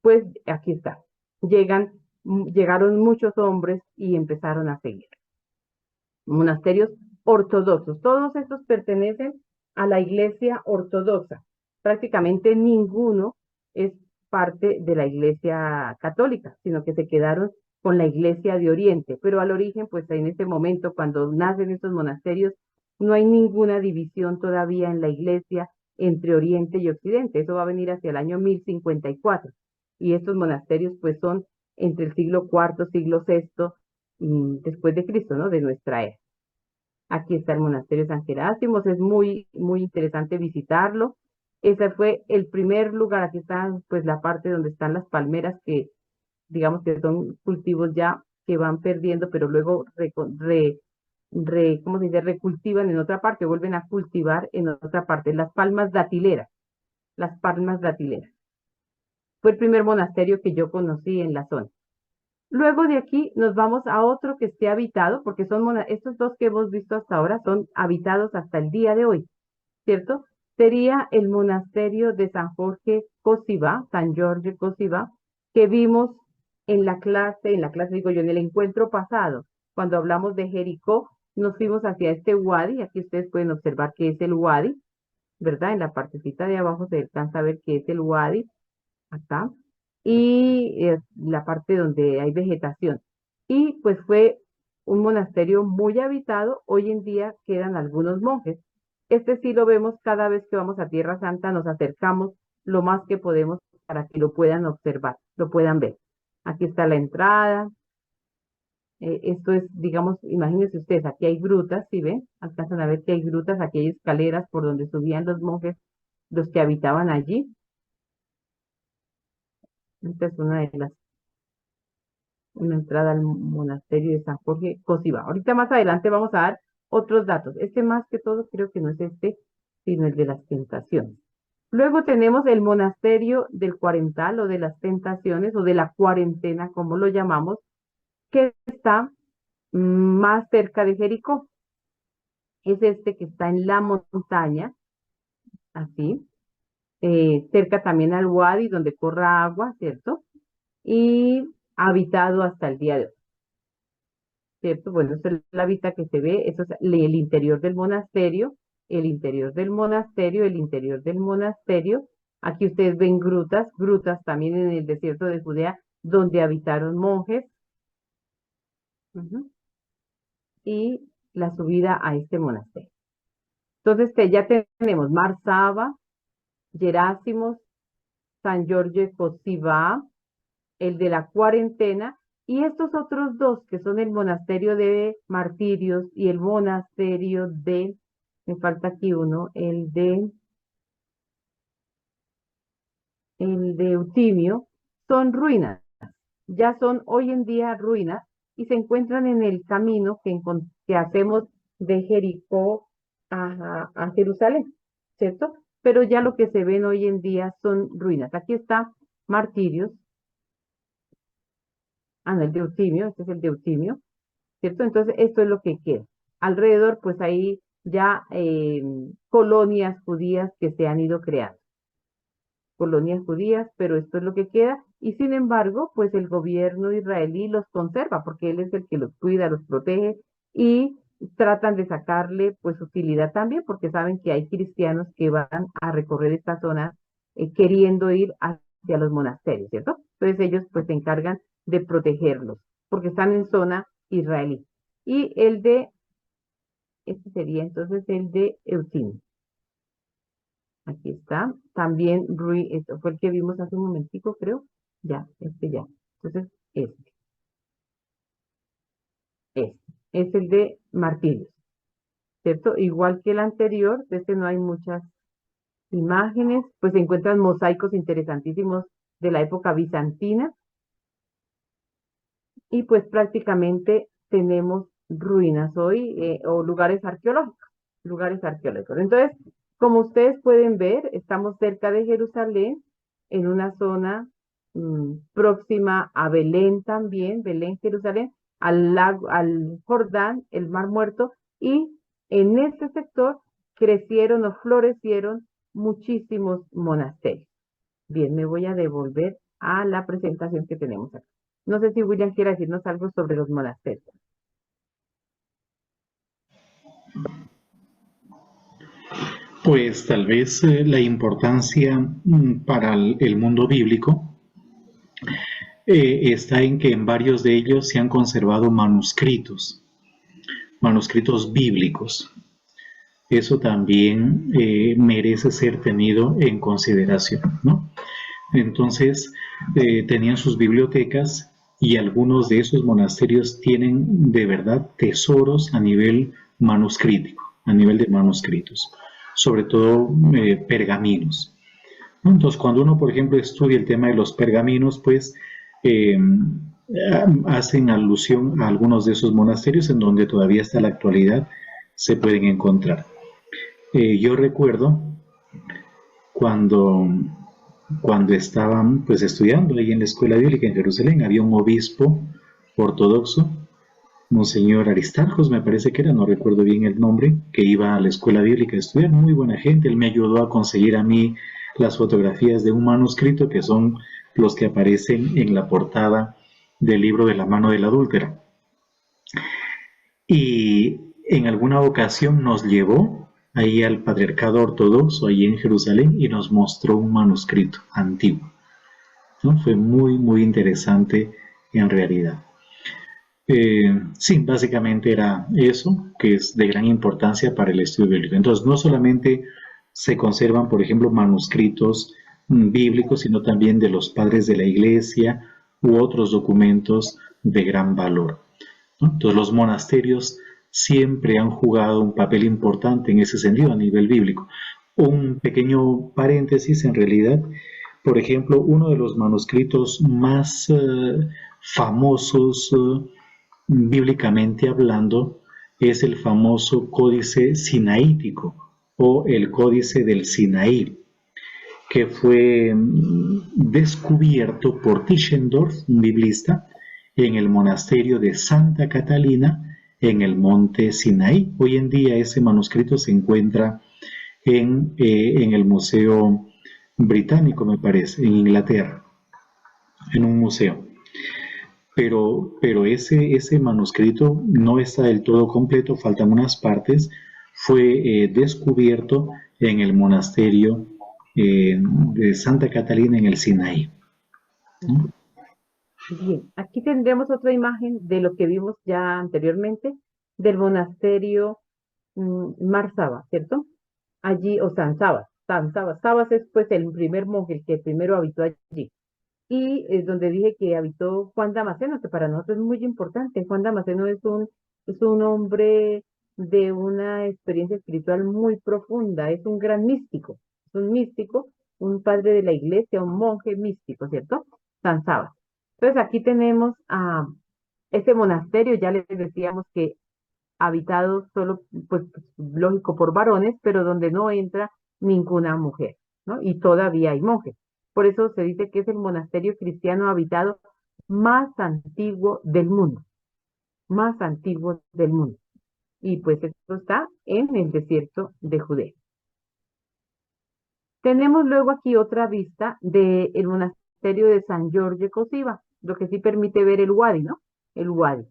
pues aquí está, llegaron muchos hombres y empezaron a seguir. Monasterios ortodoxos, todos estos pertenecen a la iglesia ortodoxa. Prácticamente ninguno es parte de la iglesia católica, sino que se quedaron con la iglesia de Oriente. Pero al origen, pues en este momento, cuando nacen estos monasterios, No hay ninguna división todavía en la iglesia entre Oriente y Occidente. Eso va a venir hacia el año 1054. Y estos monasterios pues son entre el siglo IV, siglo VI, después de Cristo, ¿no? De nuestra era. Aquí está el monasterio de San Jerónimo, es muy, muy interesante visitarlo. Ese fue el primer lugar, aquí está pues la parte donde están las palmeras que digamos que son cultivos ya que van perdiendo, pero luego ¿cómo se dice? Recultivan en otra parte, vuelven a cultivar en otra parte, las palmas datileras. Fue el primer monasterio que yo conocí en la zona. Luego de aquí nos vamos a otro que esté habitado, porque estos dos que hemos visto hasta ahora son habitados hasta el día de hoy, ¿cierto? Sería el monasterio de San Jorge Cosibá, San Jorge Cosibá, que vimos en la clase digo yo, en el encuentro pasado, cuando hablamos de Jericó, nos fuimos hacia este wadi, aquí ustedes pueden observar que es el wadi, ¿verdad? En la partecita de abajo se alcanza a ver que es el wadi, acá, y la parte donde hay vegetación. Y pues fue un monasterio muy habitado, hoy en día quedan algunos monjes. Este sí lo vemos cada vez que vamos a Tierra Santa, nos acercamos lo más que podemos para que lo puedan observar, lo puedan ver. Aquí está la entrada. Esto es, digamos, imagínense ustedes, aquí hay grutas, ¿sí ven? Alcanzan a ver que hay grutas, aquí hay escaleras por donde subían los monjes, los que habitaban allí. Esta es una entrada al monasterio de San Jorge Cosibá. Ahorita más adelante vamos a dar otros datos. Este más que todo creo que no es este, sino el de las tentaciones. Luego tenemos el monasterio del Cuarental o de las tentaciones o de la cuarentena, como lo llamamos, que está más cerca de Jericó. Es este que está en la montaña, así, cerca también al Wadi, donde corra agua, ¿cierto? Y habitado hasta el día de hoy. ¿Cierto? Bueno, esta es la vista que se ve, eso es el interior del monasterio, el interior del monasterio, el interior del monasterio. Aquí ustedes ven grutas, grutas también en el desierto de Judea, donde habitaron monjes. Y la subida a este monasterio. Entonces, ya tenemos Marsaba, Gerásimos, San Jorge Cosibá, el de la cuarentena, y estos otros dos, que son el monasterio de Martirios y el monasterio de, me falta aquí uno, el de Eutimio, son ruinas, ya son hoy en día ruinas, y se encuentran en el camino que hacemos de Jericó a Jerusalén, ¿cierto? Pero ya lo que se ven hoy en día son ruinas. Aquí está Martirios, no, el de Eutimio, este es el de Eutimio, ¿cierto? Entonces, esto es lo que queda. Alrededor, pues hay ya colonias judías que se han ido creando. Colonias judías, pero esto es lo que queda. Y sin embargo, pues el gobierno israelí los conserva, porque él es el que los cuida, los protege y tratan de sacarle pues utilidad también, porque saben que hay cristianos que van a recorrer esta zona queriendo ir hacia los monasterios, ¿cierto? Entonces ellos pues se encargan de protegerlos, porque están en zona israelí. Y este sería entonces el de Eutim. Aquí está. También esto fue el que vimos hace un momentico, creo. Ya, este ya. Entonces, este es el de Martirios, ¿cierto? Igual que el anterior, de este no hay muchas imágenes, pues se encuentran mosaicos interesantísimos de la época bizantina y pues prácticamente tenemos ruinas hoy o lugares arqueológicos, Entonces, como ustedes pueden ver, estamos cerca de Jerusalén, en una zona próxima a Belén también, Belén, Jerusalén, al lago, al Jordán, el Mar Muerto, y en este sector crecieron o florecieron muchísimos monasterios. Bien, me voy a devolver a la presentación que tenemos aquí. No sé si William quiere decirnos algo sobre los monasterios. Pues tal vez la importancia para el mundo bíblico está en que en varios de ellos se han conservado manuscritos bíblicos. eso también merece ser tenido en consideración, ¿no? Entonces, tenían sus bibliotecas y algunos de esos monasterios tienen de verdad tesoros a nivel manuscrítico, a nivel de manuscritos, sobre todo pergaminos. Entonces, cuando uno, por ejemplo, estudia el tema de los pergaminos, pues eh, hacen alusión a algunos de esos monasterios en donde todavía hasta la actualidad se pueden encontrar. Yo recuerdo cuando, cuando estaban pues estudiando ahí en la escuela bíblica en Jerusalén, había un obispo ortodoxo, Monseñor Aristarcos, me parece que era, no recuerdo bien el nombre, que iba a la escuela bíblica a estudiar, muy buena gente. Él me ayudó a conseguir a mí las fotografías de un manuscrito que son los que aparecen en la portada del libro de la mano del adúltero. Y en alguna ocasión nos llevó ahí al patriarcado ortodoxo, ahí en Jerusalén, y nos mostró un manuscrito antiguo, ¿no? Fue muy, muy interesante en realidad. Sí, básicamente era eso, que es de gran importancia para el estudio bíblico. Entonces, no solamente se conservan, por ejemplo, manuscritos bíblicos, sino también de los padres de la iglesia u otros documentos de gran valor, ¿no? Entonces, los monasterios siempre han jugado un papel importante en ese sentido a nivel bíblico. Un pequeño paréntesis, en realidad, por ejemplo, uno de los manuscritos más famosos bíblicamente hablando, es el famoso Códice Sinaítico o el Códice del Sinaí, que fue descubierto por Tischendorf, un biblista, en el monasterio de Santa Catalina en el monte Sinaí. Hoy en día ese manuscrito se encuentra en el Museo Británico, me parece, en Inglaterra, en un museo. Pero ese manuscrito no está del todo completo, faltan unas partes. Fue descubierto en el monasterio de Santa Catalina en el Sinaí, ¿no? Bien, aquí tendremos otra imagen de lo que vimos ya anteriormente del monasterio Mar Saba, ¿cierto? Allí, o San Sabas. Sabas es pues el primer monje, el que primero habitó allí. Y es donde dije que habitó Juan Damasceno, que para nosotros es muy importante. Juan Damasceno es un hombre de una experiencia espiritual muy profunda, es un gran místico, es un místico, un padre de la iglesia, un monje místico, ¿cierto? San Sabas. Entonces aquí tenemos a ese monasterio, ya les decíamos que habitado solo, pues lógico, por varones, pero donde no entra ninguna mujer, ¿no? Y todavía hay monjes. Por eso se dice que es el monasterio cristiano habitado más antiguo del mundo, más antiguo del mundo. Y pues esto está en el desierto de Judea. Tenemos luego aquí otra vista del monasterio de San Jorge Cosiva, lo que sí permite ver el Wadi, ¿no? El Wadi,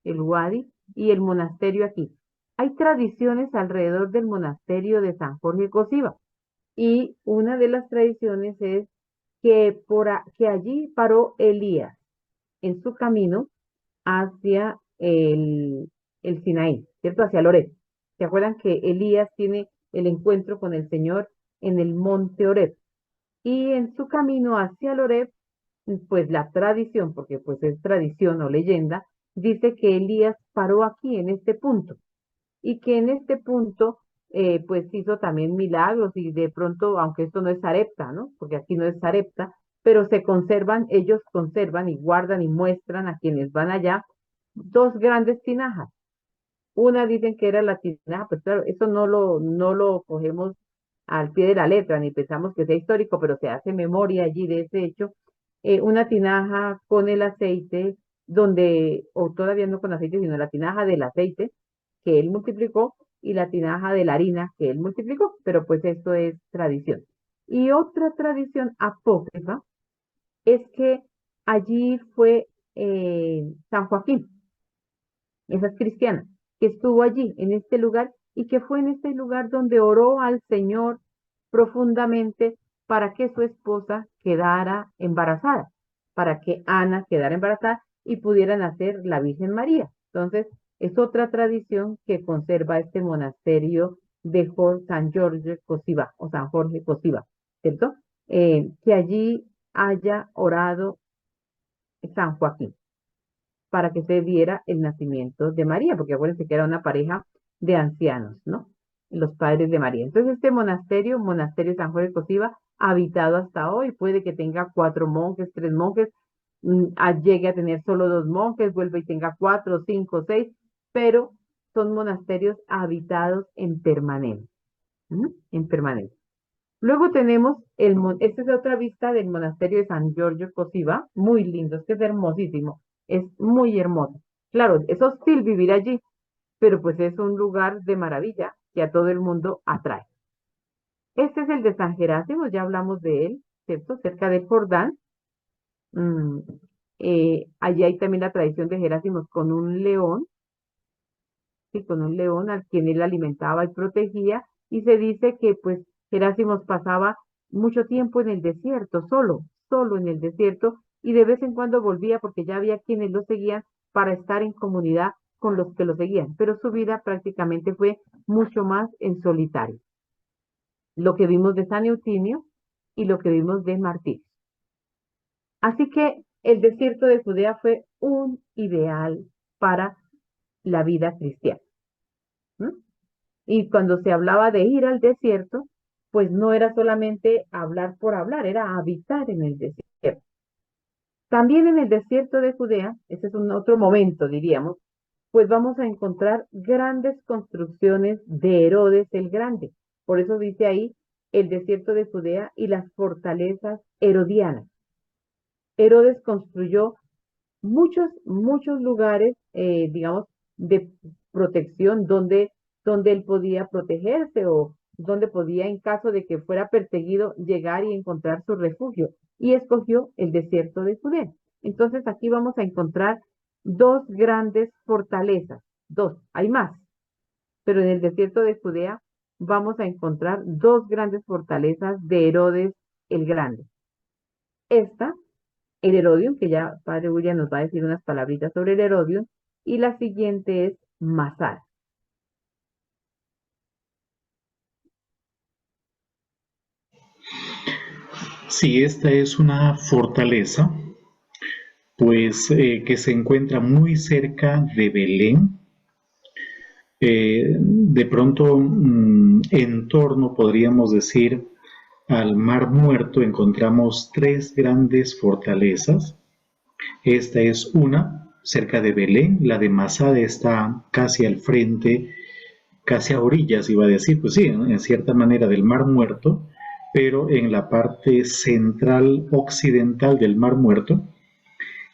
el Wadi y el monasterio aquí. Hay tradiciones alrededor del monasterio de San Jorge Cosiva y una de las tradiciones es que allí paró Elías en su camino hacia el Sinaí, ¿cierto? Hacia Oreb. ¿Se acuerdan que Elías tiene el encuentro con el Señor en el monte Oreb? Y en su camino hacia el Oreb, pues la tradición, porque pues es tradición o leyenda, dice que Elías paró aquí, en este punto, y que en este punto, pues hizo también milagros y de pronto, aunque esto no es Sarepta, ¿no? Porque aquí no es Sarepta, pero se conservan, ellos conservan y guardan y muestran a quienes van allá dos grandes tinajas. Una dicen que era la tinaja, pues claro, eso no lo cogemos al pie de la letra, ni pensamos que sea histórico, pero se hace memoria allí de ese hecho. Una tinaja con el aceite, donde, o todavía no con aceite, sino la tinaja del aceite que él multiplicó y la tinaja de la harina que él multiplicó, pero pues esto es tradición. Y otra tradición apócrifa es que allí fue San Joaquín, esa es cristiana, que estuvo allí, en este lugar, y que fue en este lugar donde oró al Señor profundamente para que su esposa quedara embarazada, para que Ana quedara embarazada y pudiera nacer la Virgen María. Entonces, es otra tradición que conserva este monasterio de San Jorge Cosiba o San Jorge Cosiba, ¿cierto? Que allí haya orado San Joaquín para que se diera el nacimiento de María, porque acuérdense que era una pareja de ancianos, ¿no? Los padres de María. Entonces este monasterio, Monasterio San Jorge Cosiba, habitado hasta hoy, puede que tenga 4 monjes, 3 monjes, llegue a tener solo 2 monjes, vuelva y tenga 4, 5, 6, pero son monasterios habitados en permanencia, ¿no? En permanencia. Luego tenemos, esta es otra vista del monasterio de San Giorgio Cosiba, muy lindo, es que es hermosísimo, es muy hermoso. Claro, es hostil vivir allí, pero pues es un lugar de maravilla que a todo el mundo atrae. Este es el de San Gerásimo, ya hablamos de él, ¿cierto? Cerca del Jordán. Allí hay también la tradición de Gerásimos con un león, ¿sí? Con un león al quien él alimentaba y protegía, y se dice que pues Gerásimos pasaba mucho tiempo en el desierto, solo en el desierto, y de vez en cuando volvía porque ya había quienes lo seguían para estar en comunidad con los que lo seguían, pero su vida prácticamente fue mucho más en solitario. Lo que vimos de San Eutimio y lo que vimos de Martirio. Así que el desierto de Judea fue un ideal para la vida cristiana. Y cuando se hablaba de ir al desierto, pues no era solamente hablar por hablar, era habitar en el desierto. También en el desierto de Judea, ese es un otro momento, diríamos, pues vamos a encontrar grandes construcciones de Herodes el Grande. Por eso dice ahí el desierto de Judea y las fortalezas herodianas. Herodes construyó muchos lugares, digamos, de protección donde él podía protegerse o donde podía, en caso de que fuera perseguido, llegar y encontrar su refugio. Y escogió el desierto de Judea. Entonces aquí vamos a encontrar 2 grandes fortalezas. 2, hay más. Pero en el desierto de Judea vamos a encontrar 2 grandes fortalezas de Herodes el Grande. Esta, el Herodium, que ya Padre William nos va a decir unas palabritas sobre el Herodium, y la siguiente es Masada. Sí, esta es una fortaleza, pues que se encuentra muy cerca de Belén. De pronto, en torno, podríamos decir, al Mar Muerto, encontramos 3 grandes fortalezas. Esta es una, cerca de Belén. La de Masada está casi al frente, casi a orillas, iba a decir, pues sí, en cierta manera del Mar Muerto, pero en la parte central occidental del Mar Muerto.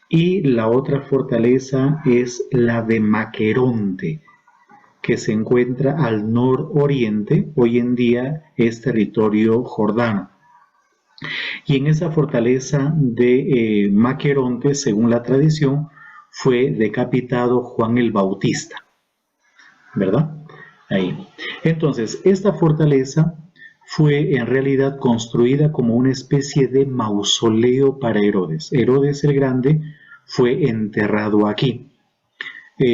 Y la otra fortaleza es la de Maqueronte, que se encuentra al nororiente, hoy en día es territorio jordano. Y en esa fortaleza de Maqueronte, según la tradición, fue decapitado Juan el Bautista, ¿verdad? Ahí. Entonces, esta fortaleza fue en realidad construida como una especie de mausoleo para Herodes. Herodes el Grande fue enterrado aquí.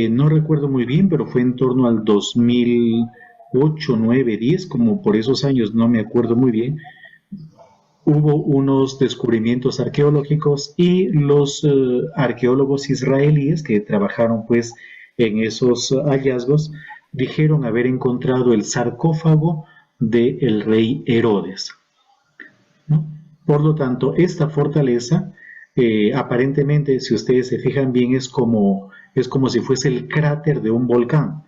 No recuerdo muy bien, pero fue en torno al 2008, 9, 10, como por esos años, no me acuerdo muy bien. Hubo unos descubrimientos arqueológicos y los arqueólogos israelíes que trabajaron pues en esos hallazgos dijeron haber encontrado el sarcófago del rey Herodes, ¿no? Por lo tanto, esta fortaleza aparentemente, si ustedes se fijan bien, es como si fuese el cráter de un volcán,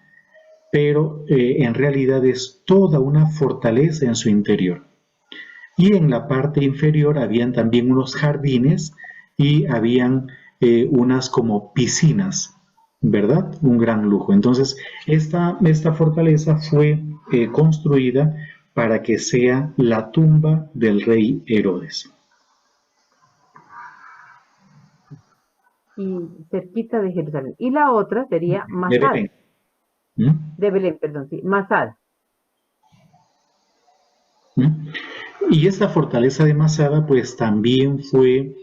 pero en realidad es toda una fortaleza en su interior. Y en la parte inferior habían también unos jardines y habían unas como piscinas, ¿verdad? Un gran lujo. Entonces, esta fortaleza fue construida para que sea la tumba del rey Herodes. Y cerquita de Jerusalén. Y la otra sería De Masada. Belén. De Belén, perdón, sí, Masada. Y esta fortaleza de Masada pues también fue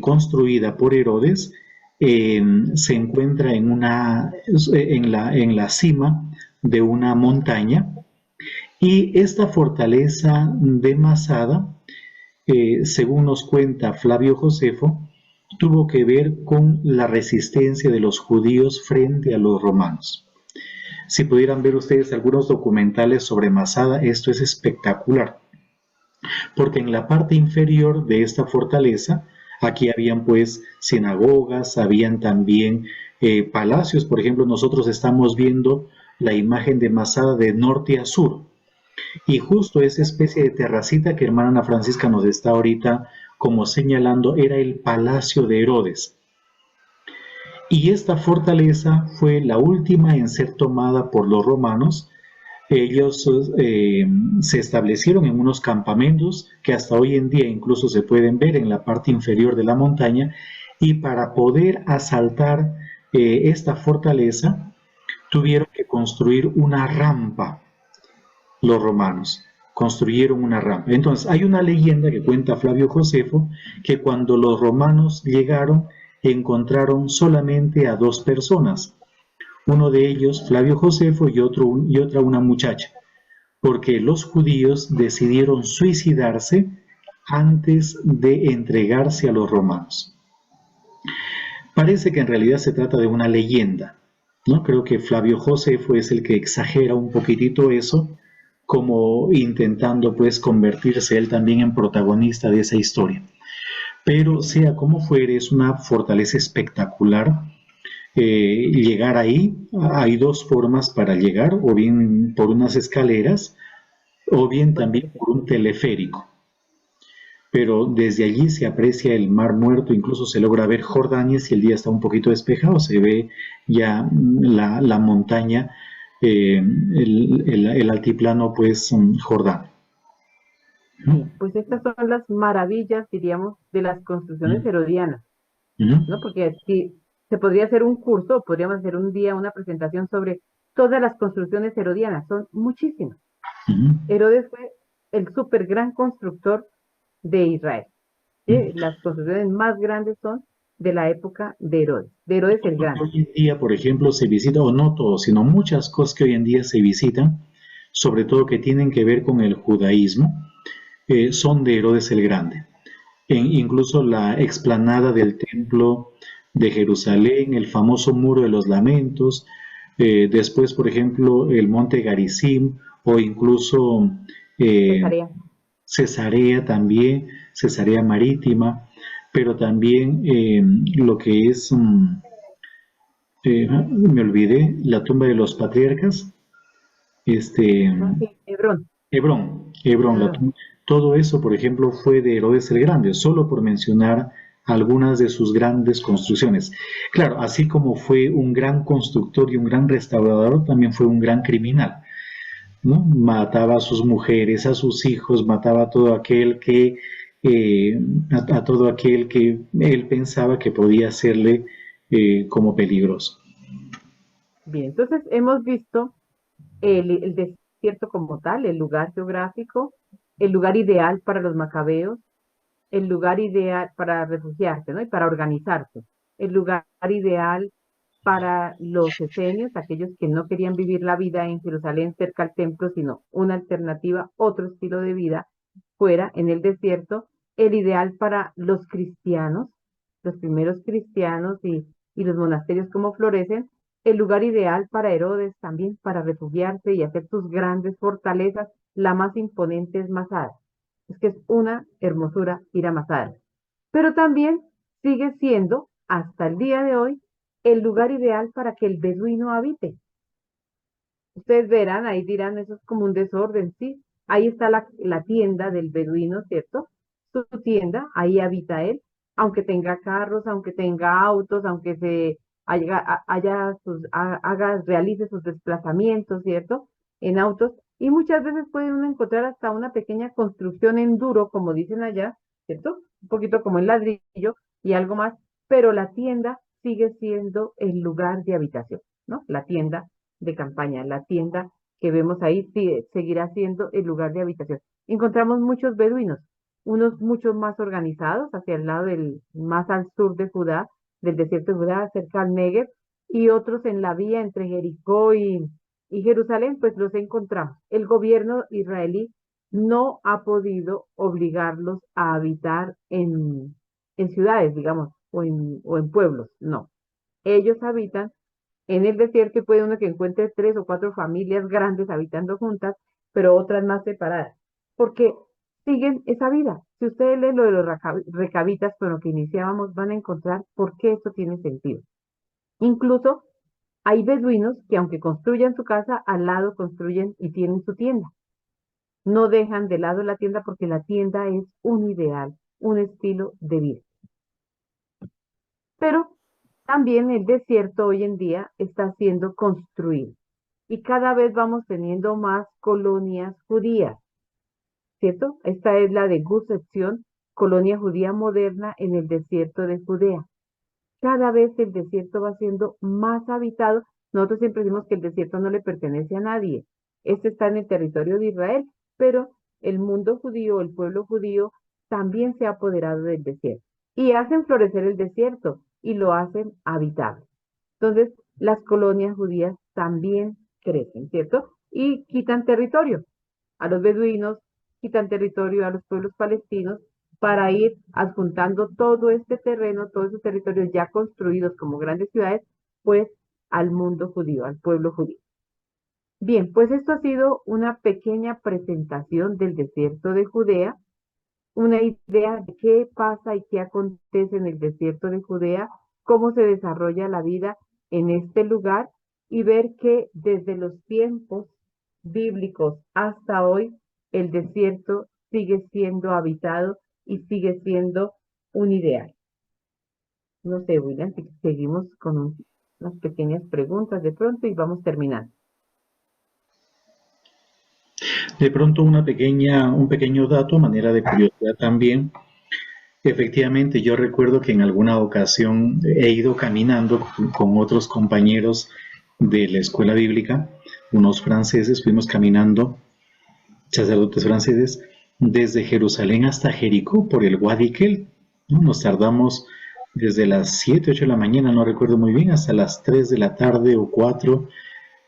construida por Herodes. Se encuentra en la cima de una montaña Y esta fortaleza de Masada, según nos cuenta Flavio Josefo, tuvo que ver con la resistencia de los judíos frente a los romanos. Si pudieran ver ustedes algunos documentales sobre Masada, esto es espectacular, porque en la parte inferior de esta fortaleza, aquí habían pues sinagogas, habían también palacios. Por ejemplo, nosotros estamos viendo la imagen de Masada de norte a sur, y justo esa especie de terracita que hermana Ana Francisca nos está ahorita como señalando era el palacio de Herodes. Y esta fortaleza fue la última en ser tomada por los romanos. Ellos se establecieron en unos campamentos que hasta hoy en día incluso se pueden ver en la parte inferior de la montaña, y para poder asaltar esta fortaleza tuvieron que construir una rampa. Los romanos construyeron una rampa. Entonces hay una leyenda que cuenta Flavio Josefo que cuando los romanos llegaron encontraron solamente a dos personas, uno de ellos Flavio Josefo y otra una muchacha, porque los judíos decidieron suicidarse antes de entregarse a los romanos. Parece que en realidad se trata de una leyenda, ¿no? Creo que Flavio Josefo es el que exagera un poquitito eso, como intentando pues convertirse él también en protagonista de esa historia. Pero sea como fuere, es una fortaleza espectacular. Llegar ahí, hay dos formas para llegar, o bien por unas escaleras, o bien también por un teleférico. Pero desde allí se aprecia el Mar Muerto, incluso se logra ver Jordania. Si el día está un poquito despejado, se ve ya la montaña, el altiplano, pues, Jordán. Bien, pues estas son las maravillas, diríamos, de las construcciones herodianas, ¿no? Porque aquí se podría hacer un curso, podríamos hacer un día una presentación sobre todas las construcciones herodianas, son muchísimas. Herodes fue el súper gran constructor de Israel. Las construcciones más grandes son de la época de Herodes el Grande. Hoy en día, por ejemplo, se visita, o no todo, sino muchas cosas que hoy en día se visitan, sobre todo que tienen que ver con el judaísmo, son de Herodes el Grande. Incluso la explanada del templo de Jerusalén, el famoso muro de los lamentos, después, por ejemplo, el monte Garizim, o incluso Cesarea también, Cesarea Marítima, pero también lo que es, me olvidé, la tumba de los patriarcas, Hebrón. Hebrón, todo eso, por ejemplo, fue de Herodes el Grande, solo por mencionar algunas de sus grandes construcciones. Claro, así como fue un gran constructor y un gran restaurador, también fue un gran criminal, ¿no? Mataba a sus mujeres, a sus hijos, mataba a todo aquel que todo aquel que él pensaba que podía hacerle como peligroso. Bien, entonces hemos visto el desierto como tal, el lugar geográfico, el lugar ideal para los macabeos, el lugar ideal para refugiarse, ¿no? Y para organizarse, el lugar ideal para los esenios, aquellos que no querían vivir la vida en Jerusalén cerca al templo, sino una alternativa, otro estilo de vida fuera en el desierto, el ideal para los cristianos, los primeros cristianos y los monasterios como florecen, el lugar ideal para Herodes también para refugiarse y hacer sus grandes fortalezas, la más imponente es Masada. Es que es una hermosura ir a Masada. Pero también sigue siendo, hasta el día de hoy, el lugar ideal para que el beduino habite. Ustedes verán, ahí dirán, eso es como un desorden, ¿sí? Ahí está la tienda del beduino, ¿cierto? Su tienda, ahí habita él, aunque tenga carros, aunque tenga autos, aunque realice sus desplazamientos, ¿cierto? En autos, y muchas veces puede uno encontrar hasta una pequeña construcción en duro, como dicen allá, ¿cierto? Un poquito como en ladrillo y algo más, pero la tienda sigue siendo el lugar de habitación, ¿no? La tienda de campaña, la tienda que vemos ahí seguirá siendo el lugar de habitación. Encontramos muchos beduinos, unos muchos más organizados hacia el lado más al sur de Judá, del desierto de Judá, cerca al Negev, y otros en la vía entre Jericó Y Jerusalén, pues los encontramos. El gobierno israelí no ha podido obligarlos a habitar en ciudades, digamos, o en pueblos, no. Ellos habitan en el desierto y puede uno que encuentre 3 o 4 familias grandes habitando juntas, pero otras más separadas, porque siguen esa vida. Si ustedes leen lo de los recabitas con lo que iniciábamos, van a encontrar por qué eso tiene sentido. Incluso hay beduinos que aunque construyan su casa, al lado construyen y tienen su tienda. No dejan de lado la tienda porque la tienda es un ideal, un estilo de vida. Pero también el desierto hoy en día está siendo construido y cada vez vamos teniendo más colonias judías, ¿cierto? Esta es la de Gus Etzion, colonia judía moderna en el desierto de Judea. Cada vez el desierto va siendo más habitado. Nosotros siempre decimos que el desierto no le pertenece a nadie. Este está en el territorio de Israel, pero el mundo judío, el pueblo judío, también se ha apoderado del desierto. Y hacen florecer el desierto y lo hacen habitable. Entonces, las colonias judías también crecen, ¿cierto? Y quitan territorio a los beduinos, quitan territorio a los pueblos palestinos para ir adjuntando todo este terreno, todos esos territorios ya construidos como grandes ciudades, pues al mundo judío, al pueblo judío. Bien, pues esto ha sido una pequeña presentación del desierto de Judea, una idea de qué pasa y qué acontece en el desierto de Judea, cómo se desarrolla la vida en este lugar y ver que desde los tiempos bíblicos hasta hoy el desierto sigue siendo habitado y sigue siendo un ideal. No sé, William, si seguimos con unas pequeñas preguntas de pronto y vamos terminando. De pronto un pequeño dato, manera de curiosidad también. Efectivamente, yo recuerdo que en alguna ocasión he ido caminando con otros compañeros de la escuela bíblica, unos franceses, fuimos caminando, sacerdotes franceses, desde Jerusalén hasta Jericó por el Wadi Kel, ¿no? Nos tardamos desde las 7, 8 de la mañana, no recuerdo muy bien, hasta las 3 de la tarde o 4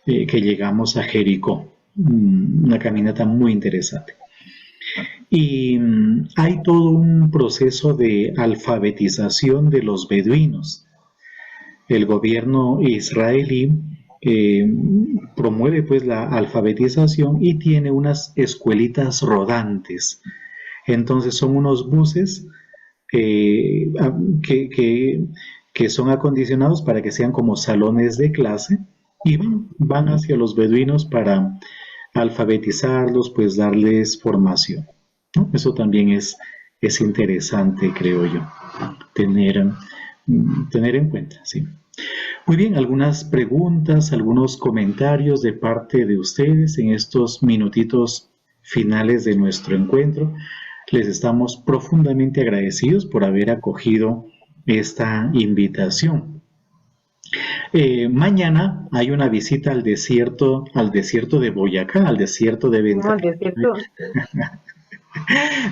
que llegamos a Jericó. Una caminata muy interesante. Y hay todo un proceso de alfabetización de los beduinos. El gobierno israelí promueve pues la alfabetización y tiene unas escuelitas rodantes. Entonces son unos buses que, que son acondicionados para que sean como salones de clase y van hacia los beduinos para alfabetizarlos, pues darles formación, ¿no? Eso también es interesante, creo yo, tener en cuenta, sí. Muy bien, algunas preguntas, algunos comentarios de parte de ustedes en estos minutitos finales de nuestro encuentro. Les estamos profundamente agradecidos por haber acogido esta invitación. Mañana hay una visita al desierto de Boyacá, al desierto de Venta. No, el desierto.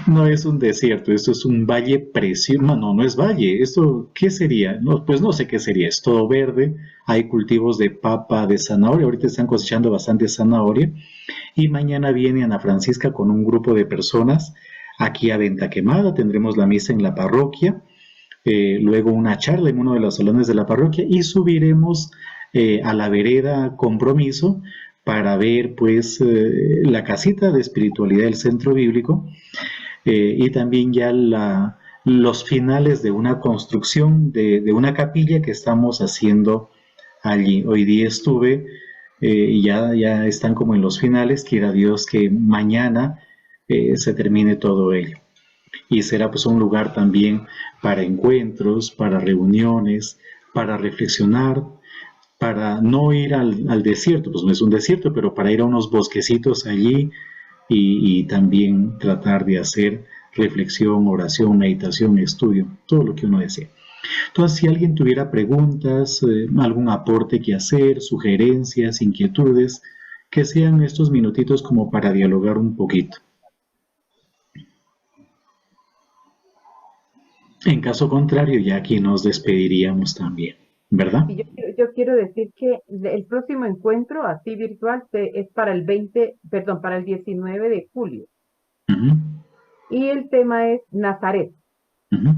No es un desierto, esto es un valle precioso. No es valle. ¿Esto qué sería? No, pues no sé qué sería. Es todo verde, hay cultivos de papa, de zanahoria. Ahorita están cosechando bastante zanahoria. Y mañana viene Ana Francisca con un grupo de personas aquí a Venta Quemada. Tendremos la misa en la parroquia. Luego una charla en uno de los salones de la parroquia y subiremos a la vereda Compromiso para ver pues la casita de espiritualidad del centro bíblico y también ya los finales de una construcción de una capilla que estamos haciendo allí. Hoy día estuve y ya están como en los finales, quiera Dios que mañana se termine todo ello. Y será pues un lugar también para encuentros, para reuniones, para reflexionar, para no ir al desierto, pues no es un desierto, pero para ir a unos bosquecitos allí y también tratar de hacer reflexión, oración, meditación, estudio, todo lo que uno desee. Entonces, si alguien tuviera preguntas, algún aporte que hacer, sugerencias, inquietudes, que sean estos minutitos como para dialogar un poquito. En caso contrario, ya aquí nos despediríamos también, ¿verdad? Y yo quiero decir que el próximo encuentro, así virtual, es para el 20, perdón, para el 19 de julio. Ujú, Y el tema es Nazaret. ujú.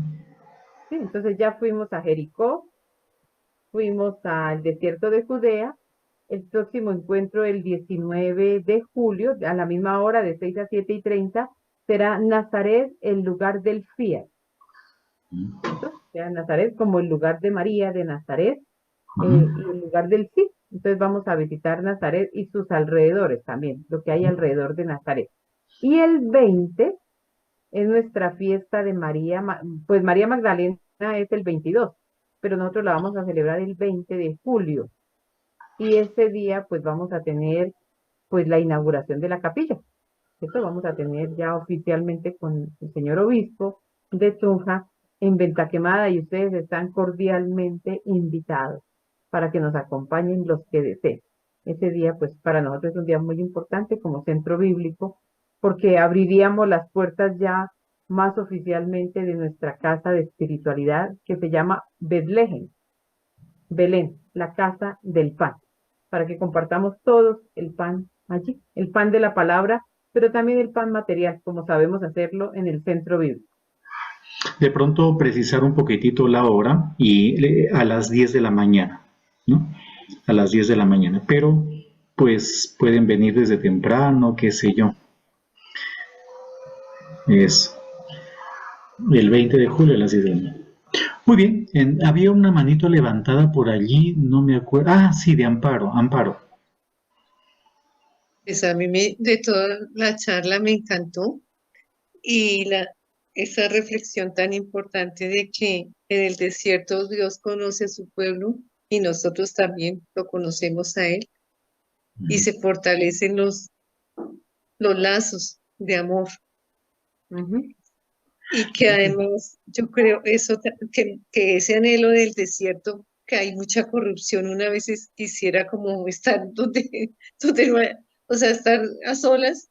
¿Sí? Entonces ya fuimos a Jericó, fuimos al desierto de Judea. El próximo encuentro, el 19 de julio, a la misma hora, de 6 a 7:30, será Nazaret, el lugar del Fiat. ¿Cierto? O sea, Nazaret como el lugar de María de Nazaret, y el lugar del sí. Entonces vamos a visitar Nazaret y sus alrededores también, lo que hay alrededor de Nazaret. Y el 20 es nuestra fiesta de María, pues María Magdalena es el 22, pero nosotros la vamos a celebrar el 20 de julio. Y ese día pues vamos a tener pues la inauguración de la capilla. Esto vamos a tener ya oficialmente con el señor obispo de Tunja en Venta Quemada, y ustedes están cordialmente invitados para que nos acompañen los que deseen. Ese día, pues para nosotros es un día muy importante como centro bíblico, porque abriríamos las puertas ya más oficialmente de nuestra casa de espiritualidad que se llama Betlehem, Belén, la casa del pan, para que compartamos todos el pan allí, el pan de la palabra, pero también el pan material, como sabemos hacerlo en el centro bíblico. De pronto precisar un poquitito la hora y a las 10 de la mañana, ¿no? A las 10 de la mañana, pero pues pueden venir desde temprano, qué sé yo. Es el 20 de julio a las 10 de la mañana. Muy bien, había una manito levantada por allí, no me acuerdo. Ah, sí, de Amparo, Amparo. Pues a mí de toda la charla me encantó y esa reflexión tan importante de que en el desierto Dios conoce a su pueblo y nosotros también lo conocemos a Él y se fortalecen los lazos de amor. Ujú. Y que además yo creo que ese anhelo del desierto, que hay mucha corrupción, una vez quisiera como estar donde no hay, o sea, estar a solas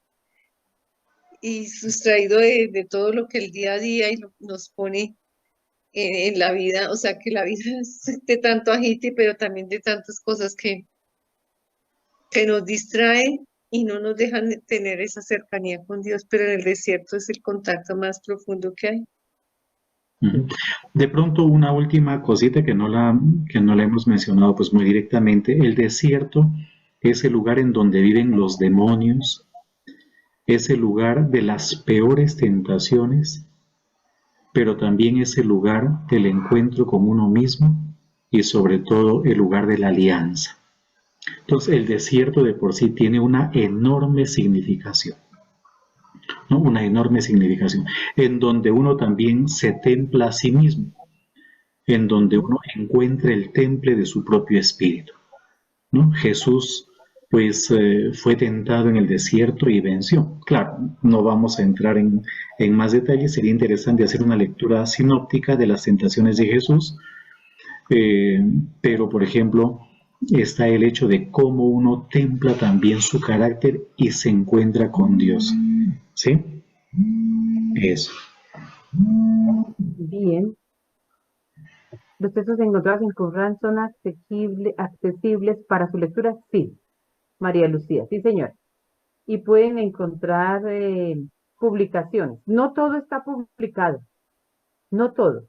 y sustraído de todo lo que el día a día nos pone en la vida, o sea, que la vida es de tanto agite, pero también de tantas cosas que nos distraen y no nos dejan tener esa cercanía con Dios, pero en el desierto es el contacto más profundo que hay. Ujú. De pronto una última cosita que no la hemos mencionado pues muy directamente. El desierto es el lugar en donde viven los demonios, es el lugar de las peores tentaciones, pero también es el lugar del encuentro con uno mismo y sobre todo el lugar de la alianza. Entonces el desierto de por sí tiene una enorme significación, ¿no? Una enorme significación, en donde uno también se templa a sí mismo, en donde Ujú. uno encuentra el temple de su propio espíritu, ¿no? Jesús pues fue tentado en el desierto y venció. Claro, no vamos a entrar en más detalles, sería interesante hacer una lectura sinóptica de las tentaciones de Jesús, eh, pero por ejemplo está el hecho de cómo uno templa también su carácter y se encuentra con Dios, ¿sí? Eso. Bien. Los textos encontrados en Qumran son accesibles para su lectura, sí, María Lucía, sí, señor. Y pueden encontrar publicaciones. No todo está publicado, no todo,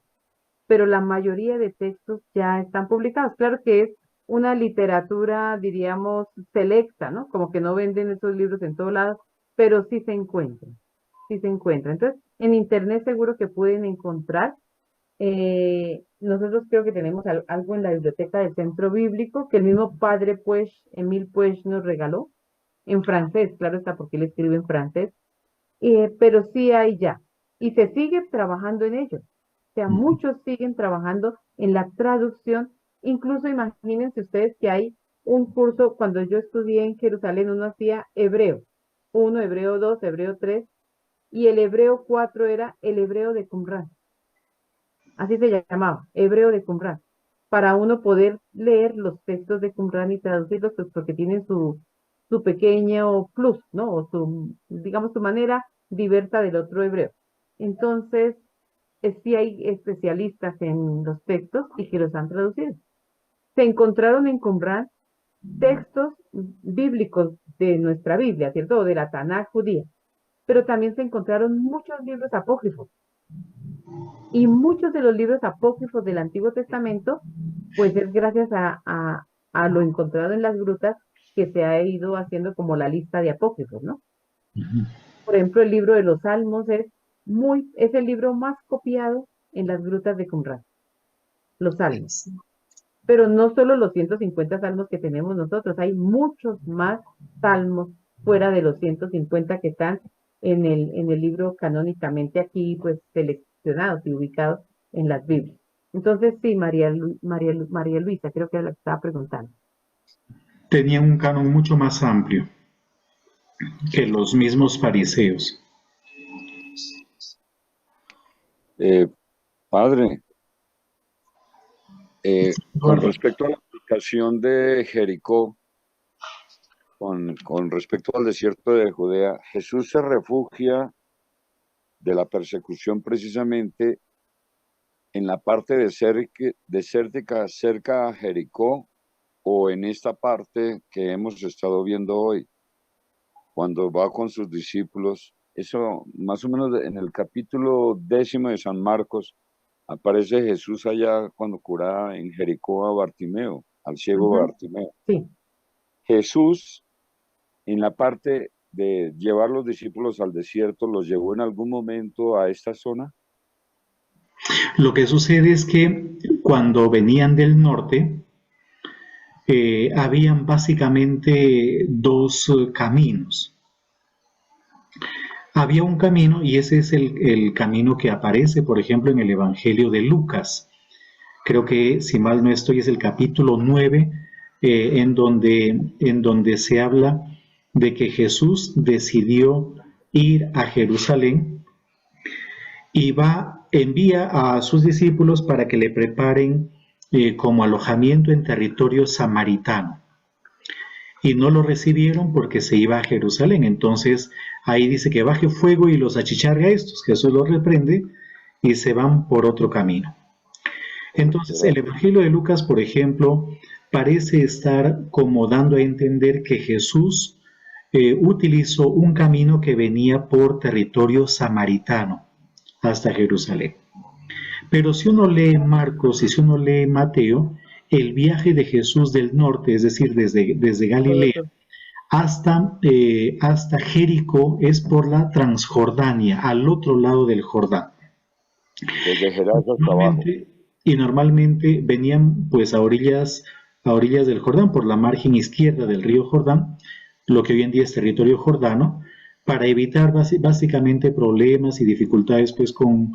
pero la mayoría de textos ya están publicados. Claro que es una literatura, diríamos, selecta, ¿no? Como que no venden esos libros en todos lados, pero sí se encuentran, sí se encuentran. Entonces, en internet seguro que pueden encontrar. Nosotros creo que tenemos algo en la biblioteca del Centro Bíblico que el mismo padre, pues, Emil, pues, nos regaló en francés, claro está, porque él escribe en francés, pero sí hay ya, y se sigue trabajando en ello. O sea, muchos siguen trabajando en la traducción. Incluso imagínense ustedes que hay un curso, cuando yo estudié en Jerusalén, uno hacía hebreo, uno, hebreo 2, hebreo 3, y el hebreo 4 era el hebreo de Qumran, así se llamaba, hebreo de Qumran, para uno poder leer los textos de Qumran y traducirlos, pues porque tienen su pequeño plus, ¿no? O su, digamos, su manera diversa del otro hebreo. Entonces, sí hay especialistas en los textos y que los han traducido. se encontraron en Qumran textos bíblicos de nuestra Biblia, ¿cierto? O de la Tanaj judía, pero también se encontraron muchos libros apócrifos. Y muchos de los libros apócrifos del Antiguo Testamento, pues es gracias a lo encontrado en las grutas que se ha ido haciendo como la lista de apócrifos, ¿no? Por ejemplo, el libro de los Salmos es el libro más copiado en las grutas de Qumran, los Salmos. Pero no solo los 150 salmos que tenemos nosotros, hay muchos más salmos fuera de los 150 que están en el libro canónicamente aquí, pues seleccionados y ubicados en las Biblias. Entonces, sí, María Luisa, creo que era la que estaba preguntando. Tenían un canon mucho más amplio que los mismos fariseos. Padre, con respecto a la aplicación de Jericó, con respecto al desierto de Judea, Jesús se refugia de la persecución precisamente en la parte desértica cerca a Jericó, o en esta parte que hemos estado viendo hoy, cuando va con sus discípulos. Eso más o menos en el capítulo 10 de San Marcos aparece Jesús allá cuando cura en Jericó a Bartimeo, al ciego Bartimeo. Sí. Jesús, en la parte de llevar los discípulos al desierto, ¿los llevó en algún momento a esta zona? Lo que sucede es que cuando venían del norte, habían básicamente dos caminos. Había un camino, y ese es el camino que aparece, por ejemplo, en el Evangelio de Lucas. Creo que, si mal no estoy, es el capítulo 9, en donde se habla de que Jesús decidió ir a Jerusalén y envía a sus discípulos para que le preparen como alojamiento en territorio samaritano. Y no lo recibieron porque se iba a Jerusalén. Entonces ahí dice que baje fuego y los achicharga a estos. Jesús los reprende y se van por otro camino. Entonces el Evangelio de Lucas, por ejemplo, parece estar como dando a entender que Jesús utilizó un camino que venía por territorio samaritano hasta Jerusalén. Pero si uno lee Marcos y si uno lee Mateo, el viaje de Jesús del norte, es decir, desde Galilea hasta Jericó, es por la Transjordania, al otro lado del Jordán. Desde Gerasa hasta abajo. Y normalmente venían pues a orillas del Jordán, por la margen izquierda del río Jordán, lo que hoy en día es territorio jordano, para evitar básicamente problemas y dificultades pues con